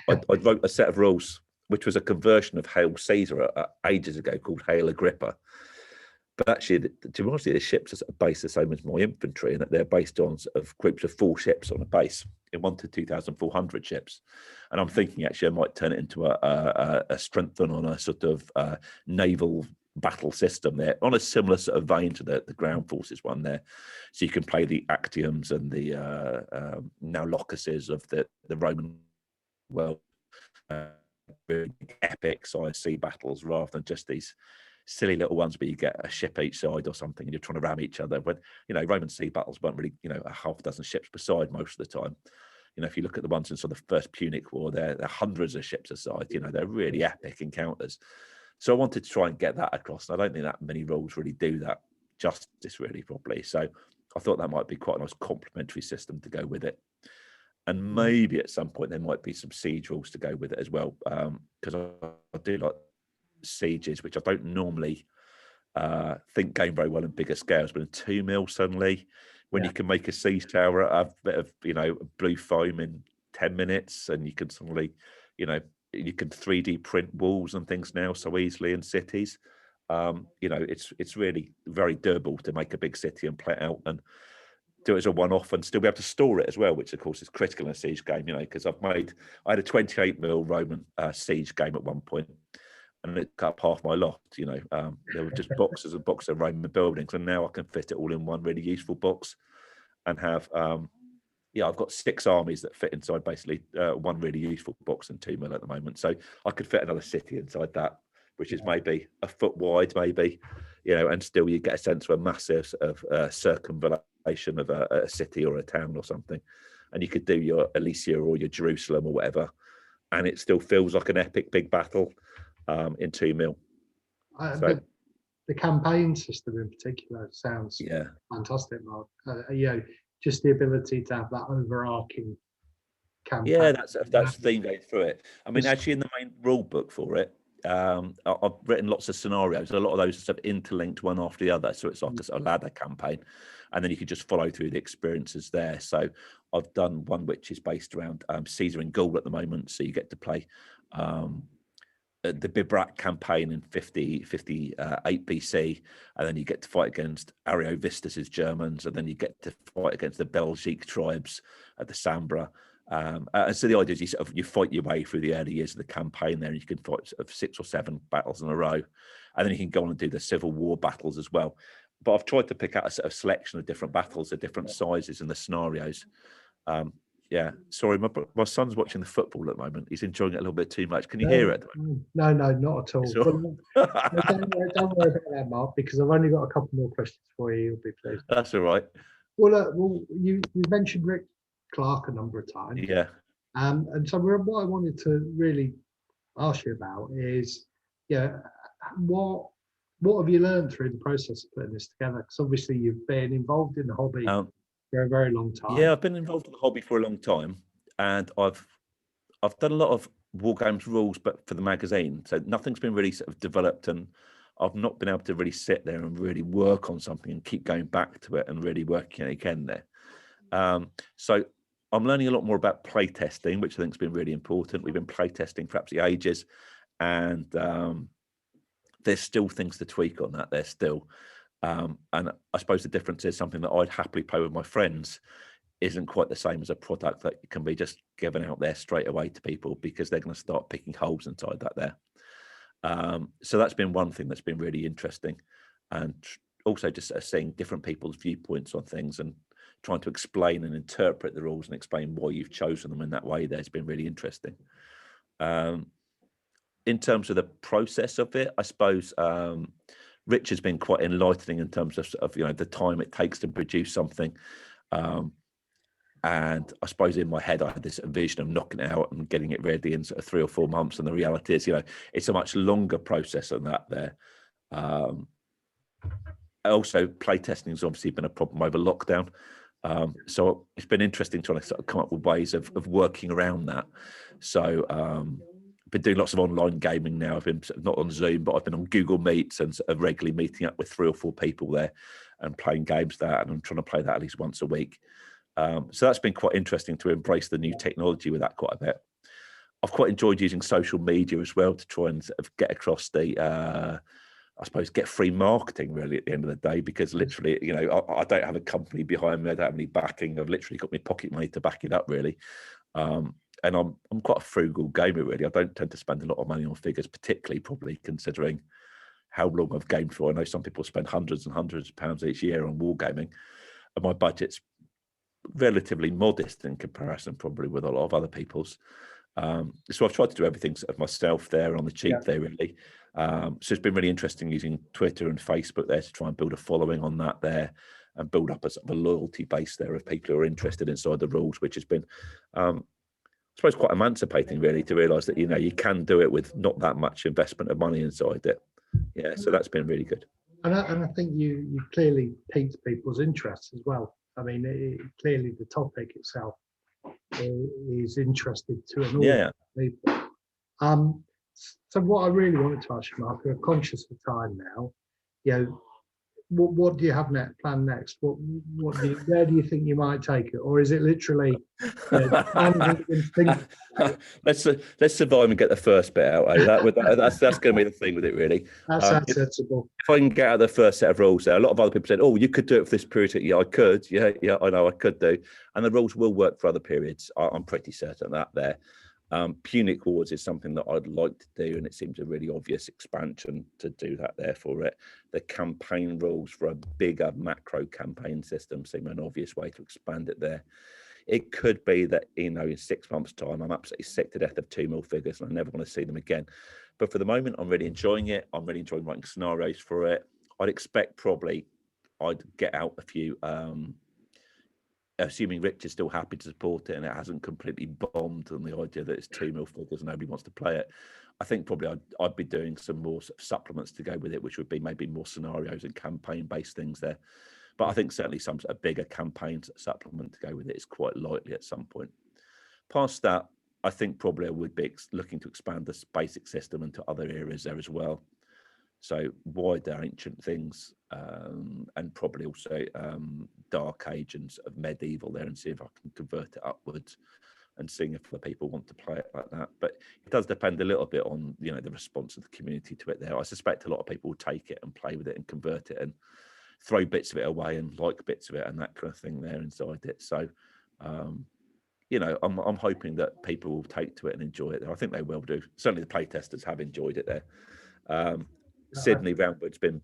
wrote a set of rules, which was a conversion of Hail Caesar ages ago called Hail Agrippa. But actually, to be honest, the ships are based the same as my infantry, and that they're based on sort of groups of 4 ships on a base in 1 to 2,400 ships. And I'm thinking actually I might turn it into a strengthen on a sort of naval battle system there, on a similar sort of vein to the ground forces one there. So you can play the Actiums and the now Locuses of the Roman world, epic size sea battles, rather than just these silly little ones where you get a ship each side or something and you're trying to ram each other. When, you know, Roman sea battles weren't really, you know, a half a dozen ships per side most of the time. You know, if you look at the ones in sort of the First Punic War, they're hundreds of ships aside. You know, they're really epic encounters. So I wanted to try and get that across. And I don't think that many rules really do that justice really properly. So I thought that might be quite a nice complementary system to go with it. And maybe at some point there might be some siege rules to go with it as well, because I do like sieges, which I don't normally think going very well in bigger scales, but in 2 mil suddenly, when you can make a siege tower a bit of, you know, blue foam in 10 minutes, and you can suddenly, you know, you can 3D print walls and things now so easily in cities. You know, it's really very doable to make a big city and play it out and do it as a one-off and still be able to store it as well, which of course is critical in a siege game, you know, because I had a 28 mil Roman siege game at one point, and it cut up half my loft, you know. There were just boxes and boxes of Roman buildings, and now I can fit it all in one really useful box and have, I've got 6 armies that fit inside basically one really useful box and 2 mil at the moment. So I could fit another city inside that, which is maybe a foot wide, maybe, you know, and still you get a sense of a massive circumvallation of a city or a town or something. And you could do your Elysia or your Jerusalem or whatever, and it still feels like an epic big battle in 2 mil. So, the campaign system in particular sounds fantastic, Mark. You know, just the ability to have that overarching campaign. Yeah, that's the theme going through it. I mean, actually, in the main rule book for it, I've written lots of scenarios. A lot of those are sort of interlinked one after the other, so it's like a sort of ladder campaign, and then you can just follow through the experiences there. So I've done one which is based around Caesar in Gaul at the moment, so you get to play the Bibrak campaign in 58 BC, and then you get to fight against Ariovistus's Germans, and then you get to fight against the Belgique tribes at the Sambra. And so the idea is you fight your way through the early years of the campaign there, and you can fight sort of 6 or 7 battles in a row, and then you can go on and do the Civil War battles as well. But I've tried to pick out a sort of selection of different battles of different sizes and the scenarios. Sorry, my son's watching the football at the moment. He's enjoying it a little bit too much. Can you hear it? No, not at all. Don't worry about that, Mark, because I've only got a couple more questions for you. You'll be pleased. That's all right. Well, you mentioned Rick Clark a number of times. Yeah. And so what I wanted to really ask you about is, yeah, what have you learned through the process of putting this together? Because obviously you've been involved in the hobby Um, for a very long time. yeah, I've been involved in the hobby for a long time, and I've done a lot of war games rules, but for the magazine. So nothing's been really sort of developed, and I've not been able to really sit there and really work on something and keep going back to it and really working it again there. So I'm learning a lot more about play testing, which I think has been really important. We've been play testing for absolutely ages, and there's still things to tweak on that. There's still, and I suppose the difference is something that I'd happily play with my friends isn't quite the same as a product that can be just given out there straight away to people, because they're going to start picking holes inside that there. So that's been one thing that's been really interesting, and also just seeing different people's viewpoints on things and trying to explain and interpret the rules and explain why you've chosen them in that way. There's been really interesting. In terms of the process of it, I suppose Rich has been quite enlightening in terms of the time it takes to produce something. And I suppose in my head, I had this vision of knocking it out and getting it ready in sort of 3 or 4 months. And the reality is, it's a much longer process than that there. Also, playtesting has obviously been a problem over lockdown. So it's been interesting trying to sort of come up with ways of working around that. So I've been doing lots of online gaming now. I've been not on Zoom, but I've been on Google Meets and sort of regularly meeting up with 3 or 4 people there and playing games there. And I'm trying to play that at least once a week. So that's been quite interesting to embrace the new technology with that quite a bit. I've quite enjoyed using social media as well to try and sort of get across the, I suppose, get free marketing really at the end of the day, because literally, I don't have a company behind me. I don't have any backing. I've literally got my pocket money to back it up really. And I'm quite a frugal gamer really. I don't tend to spend a lot of money on figures, particularly probably considering how long I've gamed for. I know some people spend hundreds and hundreds of pounds each year on wargaming, and my budget's relatively modest in comparison probably with a lot of other people's. So I've tried to do everything sort of myself there on the cheap there really. So it's been really interesting using Twitter and Facebook there to try and build a following on that there and build up a sort of a loyalty base there of people who are interested inside the rules, which has been I suppose quite emancipating really, to realise that you can do it with not that much investment of money inside it. Yeah, so that's been really good. And I think you clearly piqued people's interests as well. I mean, clearly the topic itself is interested to an audience of people. So what I really wanted to ask you, Mark, we're conscious of time now. What do you have planned next? Where do you think you might take it, or is it literally? Let's survive and get the first bit out. That's going to be the thing with it, really. That's sensible. If I can get out the first set of rules there, a lot of other people said, "Oh, you could do it for this period." Yeah, I could. Yeah, I know I could do, and the rules will work for other periods. I'm pretty certain of that there. Punic Wars is something that I'd like to do, and it seems a really obvious expansion to do that there for it. The campaign rules for a bigger macro campaign system seem an obvious way to expand it there. It could be that, in 6 months' time, I'm absolutely sick to death of 2 mil figures and I never want to see them again. But for the moment, I'm really enjoying it. I'm really enjoying writing scenarios for it. I'd expect probably I'd get out a few, assuming Rich is still happy to support it and it hasn't completely bombed on the idea that it's 2 mil figures and nobody wants to play it. I think probably I'd be doing some more sort of supplements to go with it, which would be maybe more scenarios and campaign-based things there. But I think certainly some sort of bigger campaign supplement to go with it is quite likely at some point. Past that, I think probably I would be looking to expand this basic system into other areas there as well. So wider ancient things, and probably also Dark Age and sort of medieval there, and see if I can convert it upwards and seeing if the people want to play it like that. But it does depend a little bit on the response of the community to it there. I suspect a lot of people will take it and play with it and convert it and throw bits of it away and like bits of it and that kind of thing there inside it. So I'm hoping that people will take to it and enjoy it there. I think they will do. Certainly the playtesters have enjoyed it there. Sydney Roundwood's been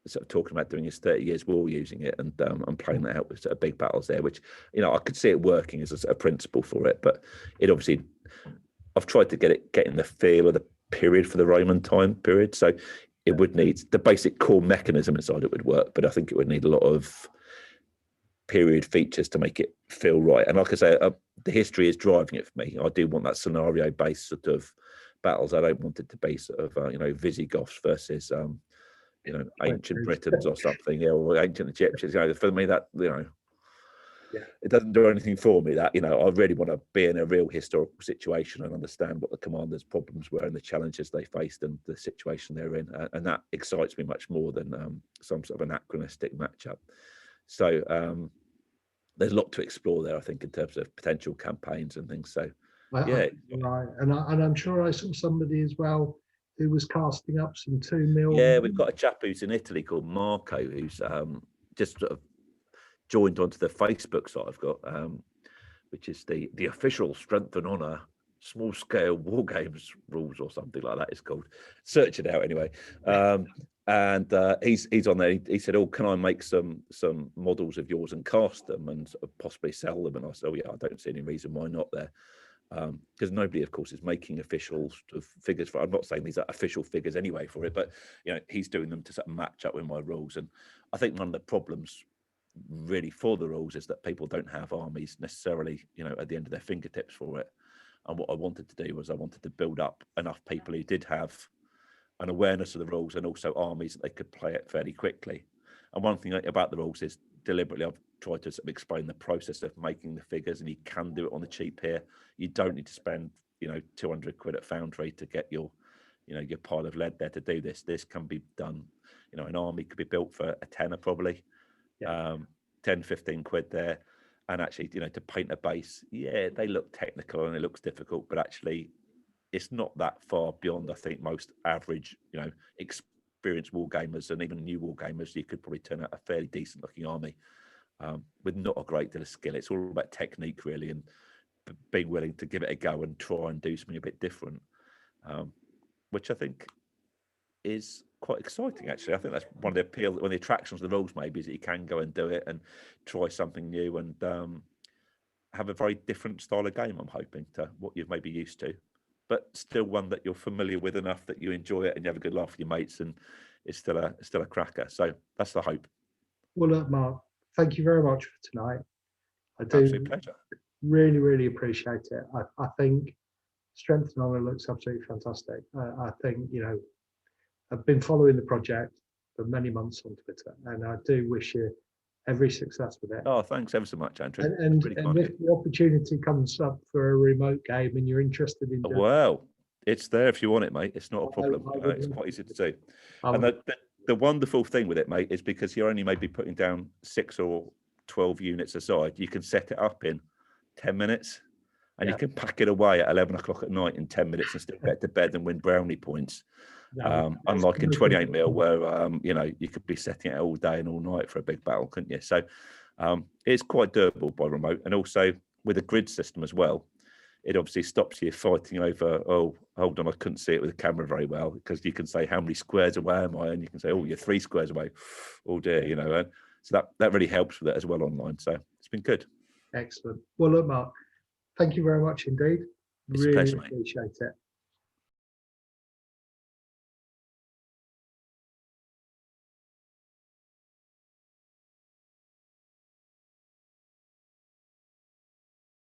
sort of talking about doing his 30 years war using it, and I'm playing that out with sort of big battles there, which I could see it working as a sort of principle for it, but it obviously, I've tried to get in the feel of the period for the Roman time period, so it would need the basic core mechanism inside it would work, but I think it would need a lot of period features to make it feel right. And like I say, the history is driving it for me. I do want that scenario based sort of battles. I don't want it to be sort of Visigoths versus ancient Britons or something, or ancient Egyptians. For me, that it doesn't do anything for me. That I really want to be in a real historical situation and understand what the commanders' problems were and the challenges they faced and the situation they're in, and that excites me much more than some sort of anachronistic matchup. So there's a lot to explore there, I think, in terms of potential campaigns and things. So Right, and I'm sure I saw somebody as well who was casting up some 2 mil. Yeah, we've got a chap who's in Italy called Marco, who's just sort of joined onto the Facebook site I've got, which is the official Strength and Honor small scale wargames rules or something like that it's called. Search it out anyway. And he's on there. He said, "Oh, can I make some models of yours and cast them and sort of possibly sell them?" And I said, "Oh yeah, I don't see any reason why not there." Because nobody, of course, is making official sort of figures for. I'm not saying these are official figures anyway for it, but he's doing them to sort of match up with my rules. And I think one of the problems really for the rules is that people don't have armies necessarily, at the end of their fingertips for it. And what I wanted to do was I wanted to build up enough people who did have an awareness of the rules and also armies that they could play it fairly quickly. And one thing about the rules is deliberately I've tried to sort of explain the process of making the figures, and you can do it on the cheap here. You don't need to spend 200 quid at Foundry to get your your pile of lead there to do this. This can be done. An army could be built for a tenner probably. 10-15 quid there, and actually to paint a base, they look technical and it looks difficult, but actually it's not that far beyond, I think, most average experienced war gamers and even new war gamers. You could probably turn out a fairly decent looking army with not a great deal of skill. It's all about technique really, and being willing to give it a go and try and do something a bit different, which I think is quite exciting actually. I think that's one of the attractions of the rules maybe, is that you can go and do it and try something new and have a very different style of game, I'm hoping, to what you've maybe used to, but still one that you're familiar with enough that you enjoy it and you have a good laugh with your mates, and it's still a cracker. So that's the hope. Well, look, Mark, thank you very much for tonight. I do Absolute pleasure. really appreciate it. I think Strength and Honor looks absolutely fantastic. I think I've been following the project for many months on Twitter, and I do wish you every success with it. Oh, thanks ever so much, Andrew. And if the opportunity comes up for a remote game and you're interested in well, it's there if you want it, mate. It's not a problem. It's quite easy to do. And the wonderful thing with it, mate, is because you're only maybe putting down 6 or 12 units aside, you can set it up in 10 minutes and you can pack it away at 11 o'clock at night in 10 minutes and still get to bed and win brownie points. Unlike in 28 mil where you could be setting it all day and all night for a big battle, couldn't you? So it's quite doable by remote, and also with a grid system as well. It obviously stops you fighting over, oh, hold on, I couldn't see it with the camera very well, because you can say how many squares away am I, and you can say, oh, you're 3 squares away. Oh dear, and so that really helps with it as well online. So it's been good. Excellent. Well, look, Mark, thank you very much indeed. It's a pleasure, mate. Appreciate it.